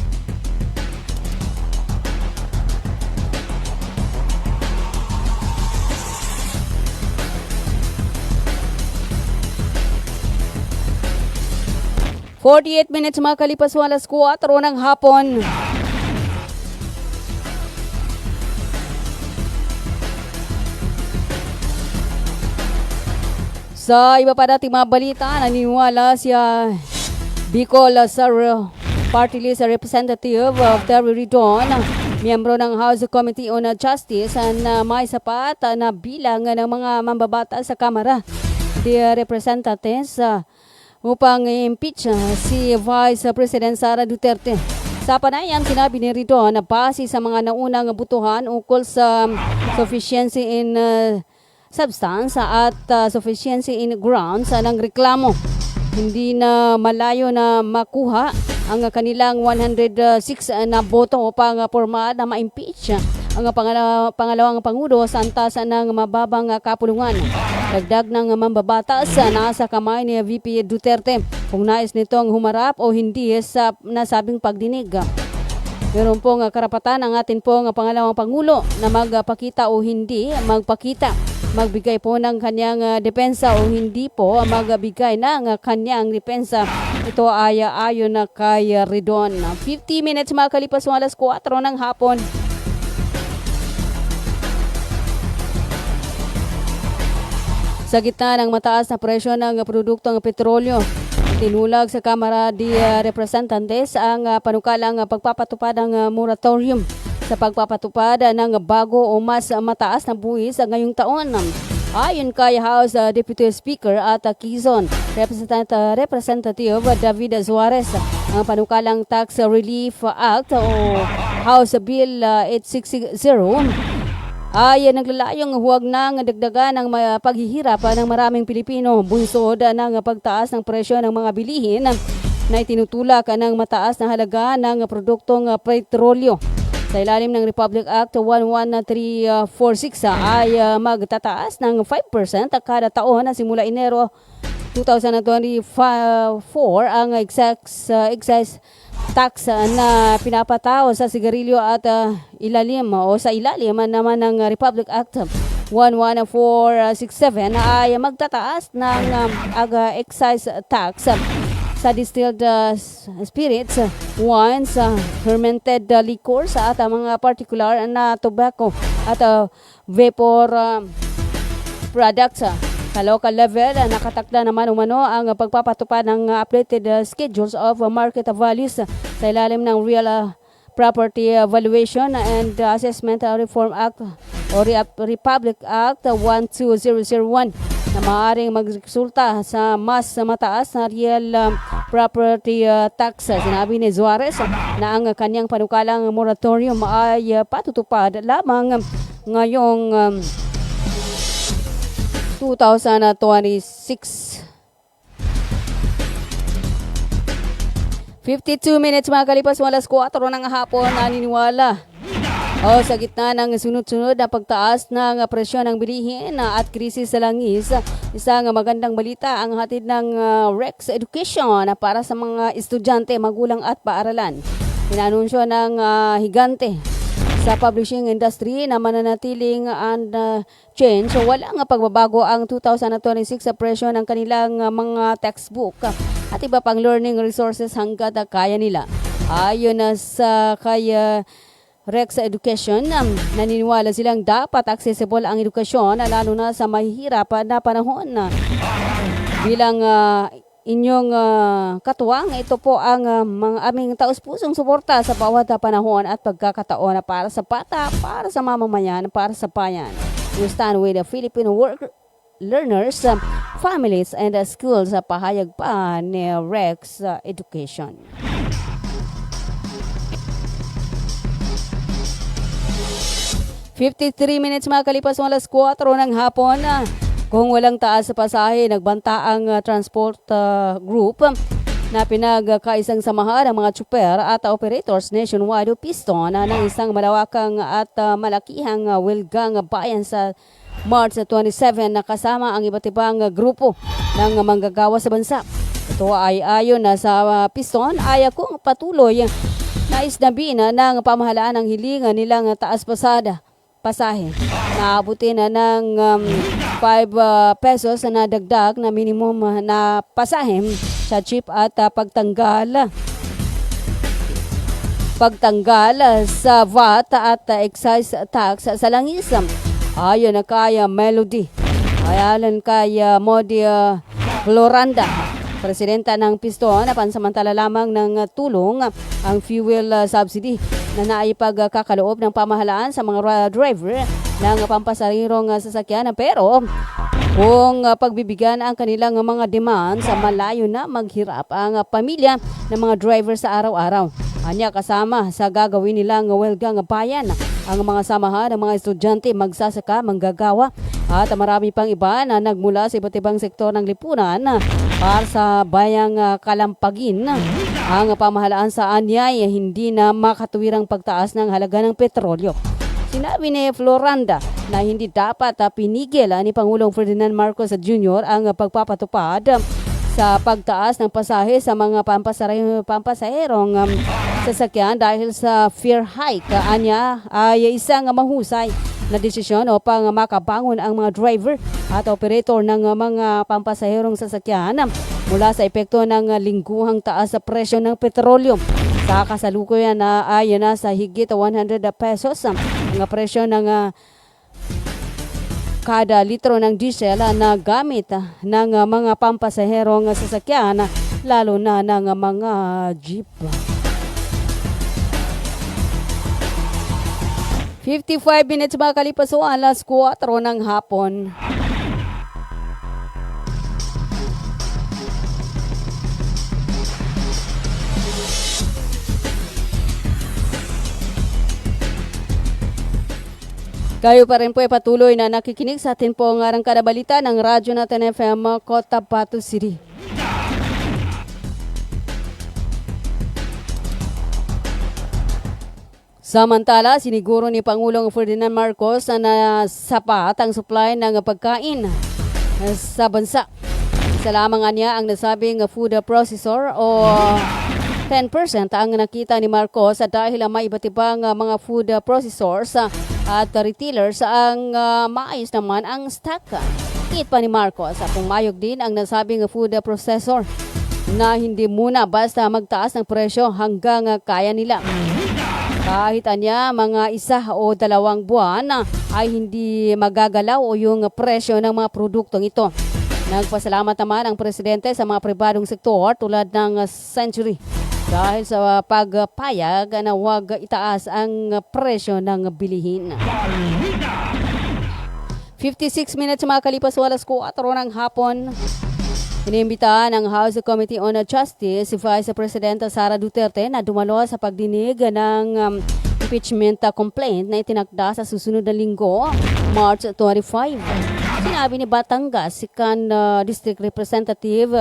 "48 minutes mga kalipas alas 4 ng hapon. Sa iba pa dating mga balita, naniniwala si Bicol Sir Party List Representative of Terry Ridon, miyembro ng House Committee on Justice, na may sapat na bilang ng mga mambabata sa Kamara de Representantes upang i-impeach si Vice President Sara Duterte. Sa panayam, sinabi ni Ridon na base sa mga naunang butuhan ukol sa sufficiency in substance at sufficiency in grounds ng reklamo, hindi na malayo na makuha ang kanilang 106 na boto upang porma na ma-impeach ang pangalawang Pangulo sa antas ng mababang kapulungan. Dagdag ng mambabatas nasa kamay ni VP Duterte kung nais nitong humarap o hindi sa nasabing pagdinig. Meron pong karapatan ang atin pong pangalawang Pangulo na magpakita o hindi magpakita. Magbigay po ng kanyang depensa o hindi po magbigay ng kanyang depensa. Ito ay ayon na kay Ridon. 50 minutes makalipas ng alas 4 ng hapon. Sa gitna ng mataas na presyo ng produktong petrolyo, tinulag sa Kamara de Representantes ang panukalang pagpapatupad ng moratorium sa pagpapatupad ng bago o mas mataas na buwis ngayong taon. Ayon kay House Deputy Speaker at Quezon Representative David Suarez, ang panukalang Tax Relief Act o House Bill 860 ay naglalayong huwag nang dagdagan ng paghihirap ng maraming Pilipino bunsod ng pagtaas ng presyo ng mga bilihin na itinutulak ng mataas na halaga ng produktong petrolyo. Sa ilalim ng Republic Act 11346 ay magtataas ng 5% kada taon na simula Enero 2024 ang excise tax na pinapatao sa sigarilyo at ilalim naman ng Republic Act 11467 ay magtataas ng excise tax sa distilled spirits, wines, fermented liquors at mga particular na tobacco at vapor products. Sa local level, nakatakda naman umano ang pagpapatupad ng updated schedules of market values sa ilalim ng Real Property Valuation and Assessment Reform Act o Republic Act 12001 na maaaring magresulta sa mas mataas na real property tax. Sinabi ni Suarez na ang kanyang panukalang moratorium ay patutupad lamang ngayong 2026. 52 minutes makalipas alas 4 ng hapon, naniniwala sa gitna ng sunod-sunod na pagtaas ng presyo ng bilihin at krisis sa langis, isang magandang balita ang hatid ng Rex Education para sa mga estudyante, magulang at paaralan. Inanunsyo ng higante sa publishing industry na mananatiling unchanged. So walang pagbabago ang 2026 sa presyo ng kanilang mga textbook at iba pang learning resources hanggat kaya nila. Ayon sa kay Rex Education, naniniwala silang dapat accessible ang edukasyon lalo na sa mahihirap na panahon. Bilang inyong katuwang, ito po ang mga aming taus-pusong suporta sa bawat panahon at pagkakataon para sa bata, para sa mamamayan, para sa bayan. We stand with the Filipino learners, families, and schools sa pahayag pa ni Rex Education. $53 minutes makalipas ng alas 4 ng hapon. Kung walang taas sa pasahe, nagbanta ang transport group na pinagkaisang samahan ng mga tsuper at operators nationwide o piston ng isang malawakang at malakihang wilgang bayan sa March 27 na kasama ang iba't ibang grupo ng manggagawa sa bansa. Ito ay ayon na sa piston ay kung patuloy na isnabin ng pamahalaan ang hilingan nilang taas pasahe. Naabutin na ng 5 pesos na dagdag na minimum na pasahe sa jeep at pagtanggal sa VAT at excise tax sa langis. Ayon na kay Melody, ayon kay Modi Floranda, presidenta ng piston, na pansamantala lamang ng tulong ang fuel subsidy na naipagkakaloob ng pamahalaan sa mga driver ng pampasarirong sasakyan, pero kung pagbibigyan ang kanilang mga demand sa malayo na maghirap ang pamilya ng mga driver sa araw-araw. Anya kasama sa gagawin nilang welgang bayan ang mga samahan ng mga estudyante, magsasaka, manggagawa at marami pang iba na nagmula sa iba't ibang sektor ng lipunan para sa bayang kalampagin ang pamahalaan sa anyay hindi na makatuwirang pagtaas ng halaga ng petrolyo. Sinabi ni Floranda na hindi dapat pinigil ni Pangulong Ferdinand Marcos Jr. ang pagpapatupad sa pagtaas ng pasahe sa mga pampasaherong sasakyan dahil sa fare hike. Anya ay isang mahusay na desisyon upang makabangon ang mga driver at operator ng mga pampasaherong sasakyan mula sa epekto ng lingguhang taas sa presyo ng petrolyo. Sa kasalukuyan ay nasa higit 100 pesos ang presyo ng kada litro ng diesel na gamit ng mga pampasaherong sasakyan, lalo na ng mga jeep. 55 minutes makalipas o alas 4 ng hapon. Kayo pa rin po ay patuloy na nakikinig sa atin po ang arang kadabalita ng Radyo Natin FM Cotabato City. Samantala, siniguro ni Pangulong Ferdinand Marcos na sapat ang supply ng pagkain sa bansa. Isa lamang niya ang nasabing food processor o 10% ang nakita ni Marcos dahil may iba't ibang mga food processors at retailers ang maayos naman ang stock. Higit pa ni Marcos, pumayag din ang nasabing food processor na hindi muna basta magtaas ng presyo hanggang kaya nila. Kahit anya mga 1 o 2 buwan ay hindi magagalaw o yung presyo ng mga produktong ito. Nagpasalamat naman ang presidente sa mga pribadong sektor tulad ng Century dahil sa pagpayag na huwag itaas ang presyo ng bilihin. 56 minutes makalipas alas 4 ng hapon. Inimbitahan ng House Committee on Justice si Vice President Sara Duterte na dumalo sa pagdinig ng impeachment complaint na itinakda sa susunod na linggo, March 25. Sinabi ni Batangas, Sikan District Representative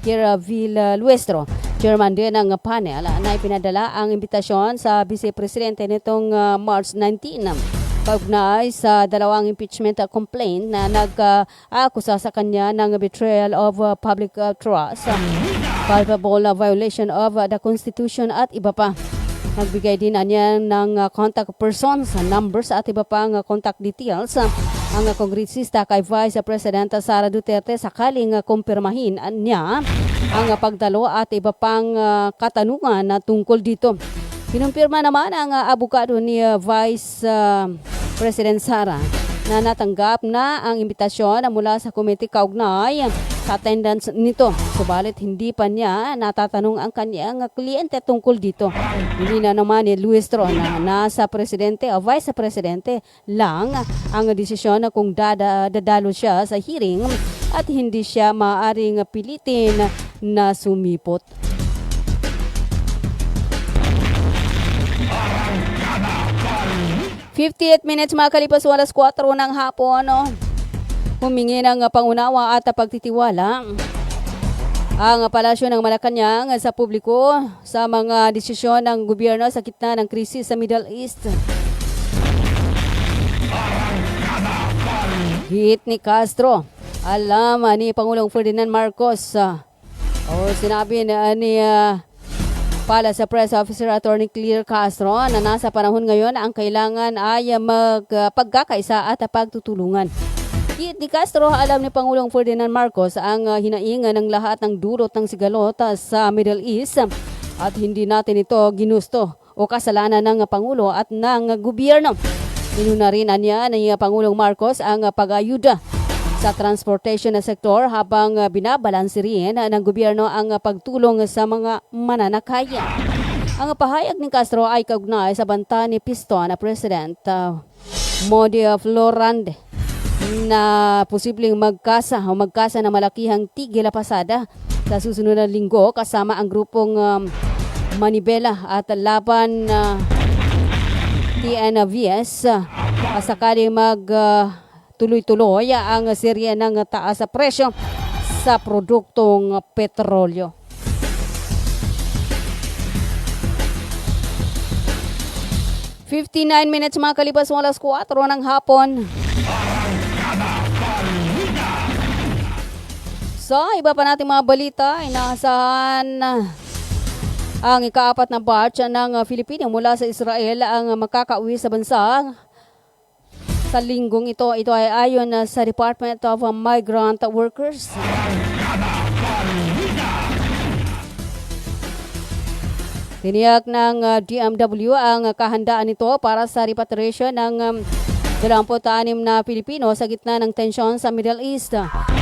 Gerville Luestro, chairman din ng panel, na ipinadala ang imbitasyon sa Vice Presidente nitong March 19. Kaugnay sa 2 impeachment complaint na nag-akusa sa kanya ng betrayal of public trust, culpable violation of the Constitution at iba pa. Nagbigay din niya ng contact persons, numbers at iba pang contact details ang kongresista kay Vice President Sara Duterte sakaling kumpirmahin niya ang pagdalo at iba pang katanungan na tungkol dito. Kinumpirma naman ang abogado ni Vice President Sara na natanggap na ang imbitasyon mula sa komite kaugnay sa attendance nito. Subalit hindi pa niya natatanong ang kanyang kliyente tungkol dito. Hindi na naman ni Luestro na nasa presidente o vice presidente lang ang desisyon na kung dadalo siya sa hearing at hindi siya maaaring pilitin na sumipot. 58 minutes makalipas alas 4 ng hapon. Humingi ng pangunawa at pagtitiwala ang Palasyo ng Malacanang sa publiko sa mga desisyon ng gobyerno sa gitna ng krisis sa Middle East. Hit ni Castro. Alam ni Pangulong Ferdinand Marcos. Sinabi ni pala sa press officer Attorney Claire Castro na nasa panahon ngayon ang kailangan ay magpagkakaisa at pagtutulungan. Ni Castro, alam ni Pangulong Ferdinand Marcos ang hinaingan ng lahat ng dulot ng sigalot sa Middle East at hindi natin ito ginusto o kasalanan ng Pangulo at ng gobyerno. Inuna rin niya ni Pangulong Marcos ang pag-ayuda sa transportation na sektor habang binabalanse rin ng gobyerno ang pagtulong sa mga mananakaya. Ang pahayag ni Castro ay kaugnay sa banta ni Piston na President Modi Florande na posibleng magkasa na malakihang tigil pasada sa susunod na linggo kasama ang grupong Manibela at laban TNVS sakaling tuloy-tuloy ang serye ng taas sa presyo sa produktong petrolyo. 59 minutes mga kalipas mo alas 4 ng hapon. Sa iba pa nating mga balita, inaasahan ang ika-4 na batch ng Filipino mula sa Israel ang makakauwi sa bansa sa linggong ito. Ito ay ayon sa Department of Migrant Workers. Tiniyak ng DMW ang kahandaan nito para sa repatriation ng 26 na Pilipino sa gitna ng tensyon sa Middle East.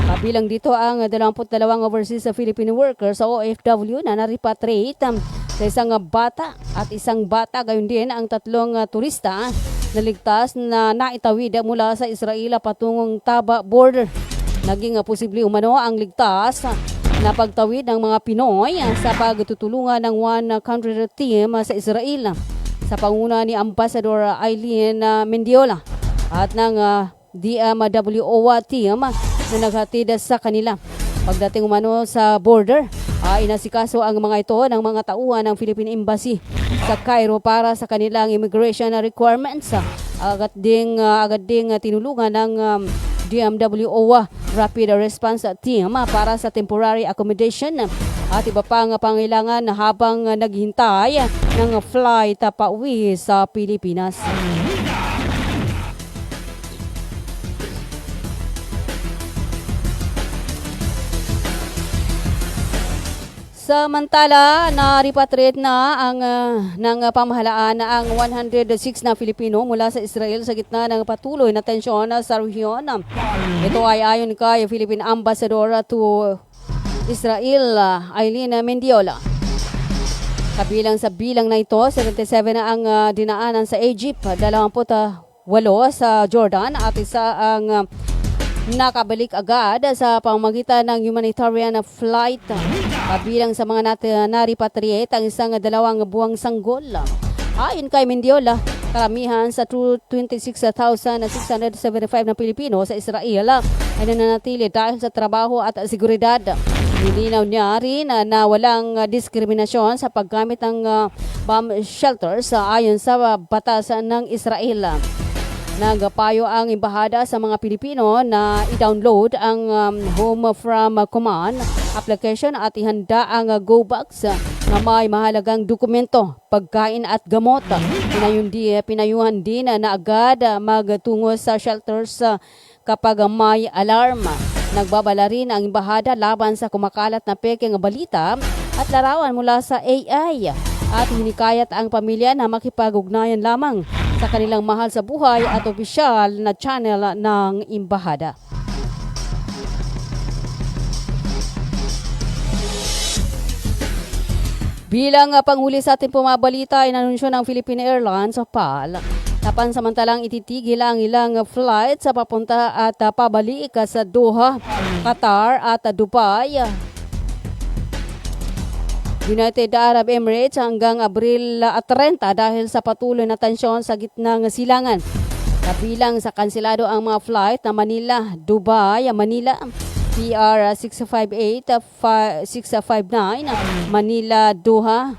Kabilang dito ang 22 overseas Filipino workers o OFW na na-repatriate sa isang bata at isang bata. Gayon din ang 3 turista na ligtas na naitawid mula sa Israel patungong Taba border. Naging posible umano ang ligtas na pagtawid ng mga Pinoy sa pagtutulungan ng One Country Team sa Israel sa panguna ni Ambassador Eileen Mendiola at ng DMWOA team na naghatid sa kanila. Pagdating umano sa border, inasikaso ang mga ito ng mga tauhan ng Philippine Embassy sa Cairo para sa kanilang immigration requirements. Agad ding tinulungan ng DMWOA Rapid Response Team para sa temporary accommodation at iba pang pangailangan habang naghintay ng flight pauwi sa Pilipinas. Samantala, na-repatriate na ng pamahalaan ang 106 na Filipino mula sa Israel sa gitna ng patuloy na tensyon sa rehiyon. Ito ay ayon kay Philippine Ambassador to Israel, Eileen Mendiola. Kabilang sa bilang na ito, 77 na ang dinaanan sa Egypt, 28 sa Jordan at isa ang nakabalik agad sa pamamagitan ng humanitarian flight. Kabilang sa mga na-repatriate ang isang 2 buwang sanggol. Ayon kay Mendiola, karamihan sa 26,675 na Pilipino sa Israel ay nananatili dahil sa trabaho at seguridad. Nilinaw niya rin na walang diskriminasyon sa paggamit ng bomb shelters ayon sa batas ng Israel. Nagpayo ang embahada sa mga Pilipino na i-download ang Home from Command application at ihanda ang Go Box na may mahalagang dokumento, pagkain at gamot. Pinayuhan din na agad magtungo sa shelters kapag may alarm. Nagbabala rin ang embahada laban sa kumakalat na pekeng balita at larawan mula sa AI at hinikayat ang pamilya na makipag-ugnayan lamang sa kanilang mahal sa buhay at opisyal na channel ng embahada. Bilang panghuli sa ating pumabalita, inanunsyo ng Philippine Airlines o PAL na pansamantalang ititigil ang ilang flight sa papunta at pabalik sa Doha, Qatar at Dubai, United Arab Emirates hanggang Abril 30 dahil sa patuloy na tensyon sa gitnang silangan. Kabilang sa kansilado ang mga flight na Manila, Dubai, Manila, PR 658, 659, Manila, Doha,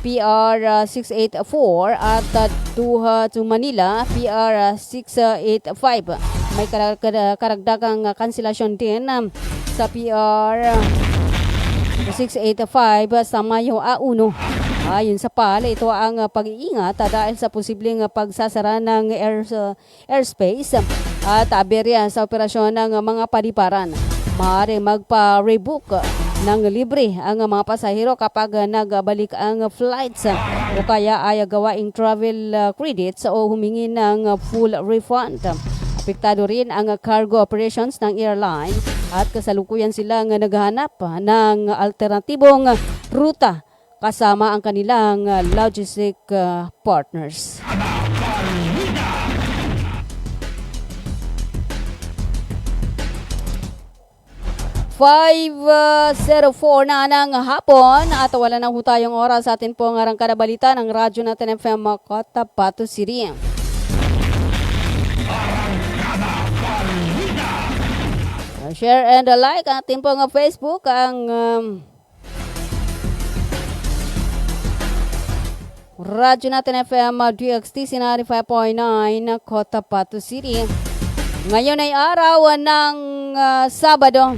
PR 684 at Doha to Manila, PR 685. May karagdagang kanselasyon din sa PR 685 sa Mayo 1. Ayon sa PAL, ito ang pag-iingat dahil sa posibleng pagsasara ng airspace at aberya sa operasyon ng mga paliparan. Maaaring magpa-rebook ng libre ang mga pasahero kapag nagbalik ang flights o kaya ay gawaing travel credits o humingi ng full refund. Apektado rin ang cargo operations ng airline at kasalukuyan silang naghahanap ng alternatibong ruta kasama ang kanilang logistic partners. 5:04 na ng hapon at wala na ho tayong oras sa atin pong arangkada balita ng Radyo natin FM Cotabato City. Share and like ang ating pong Facebook, ang Radyo natin FM DXTC 95.9 Cotabato City. Ngayon ay araw ng Sabado.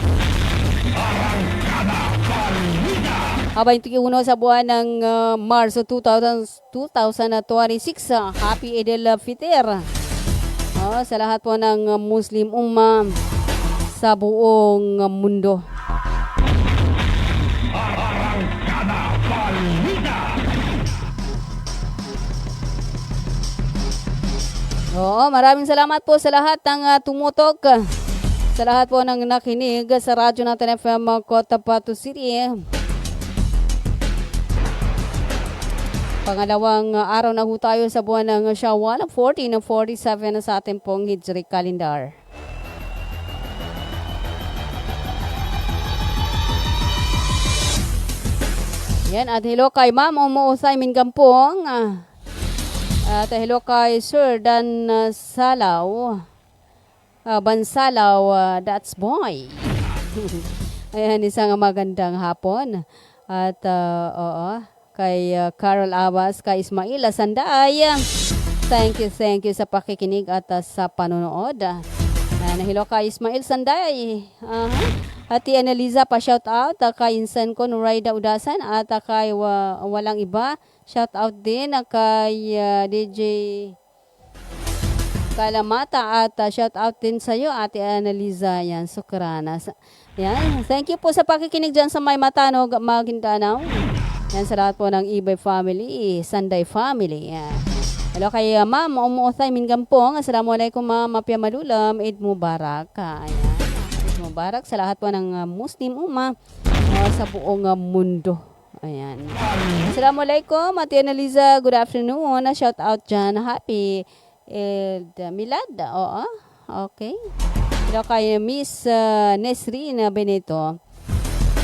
Habang tikiuno sa buwan ng Marso 2026. Happy Eid al-Fitr. Sa lahat po ng Muslim Ummah sa buong mundo. Maraming salamat po sa lahat ng tumutok. Sa lahat po ng nakinig sa radyo natin FM Cotabato City. Pangalawang araw na ho tayo sa buwan ng Shawwal, 1447 sa ating pong Hijri calendar. Yan, at hello kay Ma'am Umuusay Mingampong. At hello kay Sir Dan Salaw. Bansalaw, that's boy. Ayan, isang magandang hapon. At kay Carol Abbas, kay Ismail Sanday. Thank you sa pakikinig at sa panonood. Hello kay Ismail Sanday. Ati Annalisa pa shout out kay Insan ko Nuraida Udasan at kay walang iba. Shout out din kay DJ Kalamata at shout out din sa iyo Ate Annalisa. Yan, sukrana. Yan, thank you po sa pakikinig dyan sa May Matanog, Maguindanao. Yan sa lahat po ng Ibay family, Sanday family. Yan. Hello kay Ma'am Umuutay Mingampong. Assalamualaikum Ma'am Mapia Malulam. Eid Mubarak. Ayan. Eid Mubarak sa lahat po ng Muslim Ummah sa buong mundo. Ayan. Assalamualaikum Ate Annalisa. Good afternoon. Shout out dyan. Happy Milad. Oo. Okay. Hello kay Miss Nesrine Benito.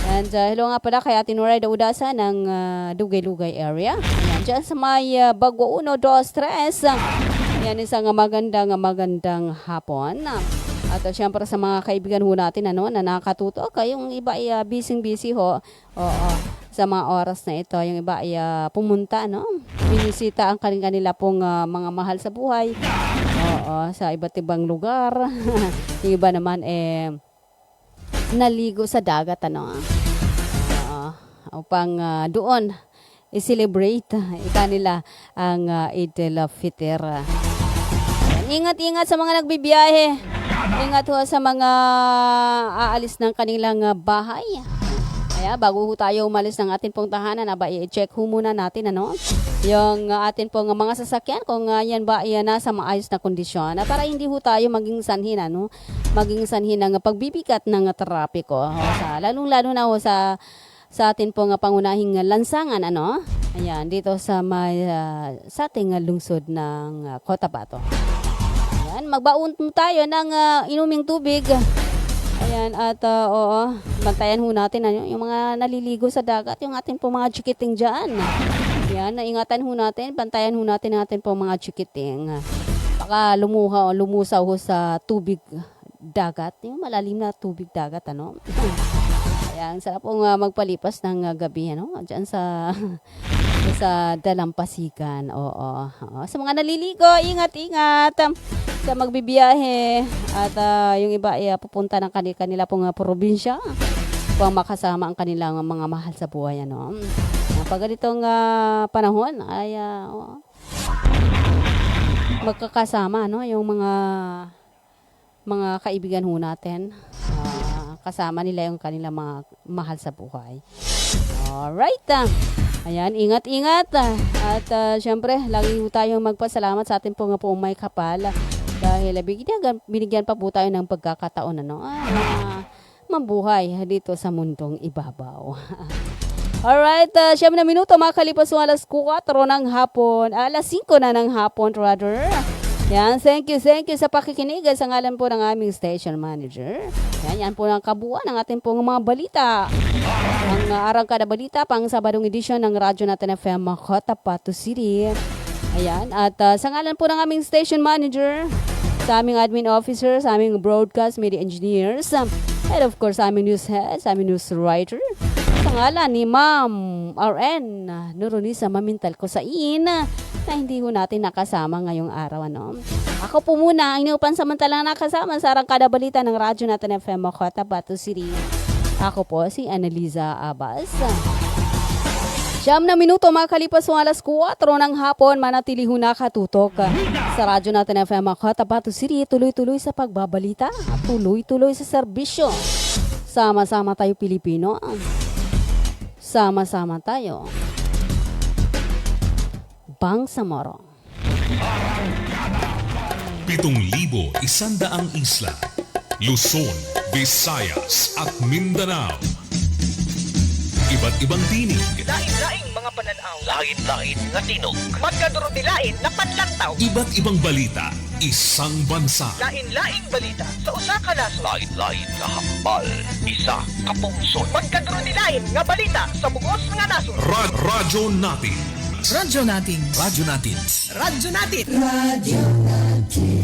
And hello nga pala kay Ate Nuraida Udasa ng Dugay-Lugay area. Ayan, dyan sa may Bagwa 1, 2, 3. Ayan, isang magandang hapon. At syempre sa mga kaibigan ho natin na nakatuto. Kayong iba ay busy ho. Oo, sa mga oras na ito. Yung iba ay pumunta, binisita ang kanila pong mga mahal sa buhay. Oo, sa iba't ibang lugar. Yung iba naman naligo sa dagat, upang doon i-celebrate kanila ang Eid al-Fitr. Ingat-ingat sa mga nagbibiyahe. Ingat ho sa mga aalis ng kanilang bahay. Kaya bago ho tayo umalis ng atin pong tahanan, i-check ho muna natin yung atin pong mga sasakyan kung yan ba ay nasa maayos na kondisyon. Para hindi ho tayo maging sanhin, maging sanhin ng pagbibigat ng trapiko. Lalong-lalo na ho sa atin pong pangunahing lansangan, Ayan, dito sa ating lungsod ng Cotabato. Ayan, magbaon tayo ng inuming tubig. Ayan, at bantayan ho natin yung mga naliligo sa dagat, yung ating pong mga chikiting dyan. Ayan, naingatan ho natin, bantayan ho natin po mga chikiting. Baka lumusaw ho sa tubig dagat, yung malalim na tubig dagat, Ayan, sarap pong magpalipas ng gabi, dyan sa dalampasigan. Sa mga naliligo, ingat-ingat sa magbibiyahe. At yung iba ay pupunta ng kanila pong probinsya upang makasama ang kanilang mga mahal sa buhay. Pag ganitong panahon ay magkakasama yung mga kaibigan ho natin. Kasama nila yung kanilang mga mahal sa buhay. Alright. Ayan, ingat-ingat. At syempre, lagi po tayong magpasalamat sa ating pong may kapal. Dahil binigyan pa po tayo ng pagkakataon mabuhay dito sa mundong ibabaw. Alright, 7 na minuto makalipas ng alas 4 ng hapon. Alas 5 na ng hapon, rather. Yan, thank you sa pakikinig sa ngalan po ng aming station manager. Yan po ang kabuuan ng ating pong mga balita. Ang arangkada balita pang Sabadong edisyon ng Radyo natin FM Cotabato City. Ayan, at sa ngalan po ng aming station manager, sa aming admin officer, sa aming broadcast media engineers, and of course sa aming news head, sa aming news writer, sa ngalan ni Ma'am RN Nuronisa Mamintal ko sa na hindi ho natin nakasama ngayong araw. Ano? Ako po muna ang inupansamantalang nakasama sa arangkada balita ng Radyo Natin FM Cotabato City. Ako po si Annaliza Abbas. 9 na minuto makalipas ng alas 4 ng hapon, manatili ho nakatutok sa Radyo Natin FM Cotabato City. Tuloy-tuloy sa pagbabalita at tuloy-tuloy sa serbisyo. Sama-sama tayo Pilipino. Sama-sama tayo. Bangsamoro. 7,100 isla, Luzon, Visayas at Mindanao. Iba't ibang tinig. Lain-laing mga pananaw. Lain-lain nga tinog. Magkadurot-dilain na panlantaw. Iba't ibang balita, isang bansa. Lain-laing balita sa usa ka nasod. Lain-lain nga hambal, isa ka pungsod. Magkadurot-dilain nga balita sa bugos nga nasod. Radyo natin. Radyo natin. Radyo natin. Radyo natin. Radyo natin.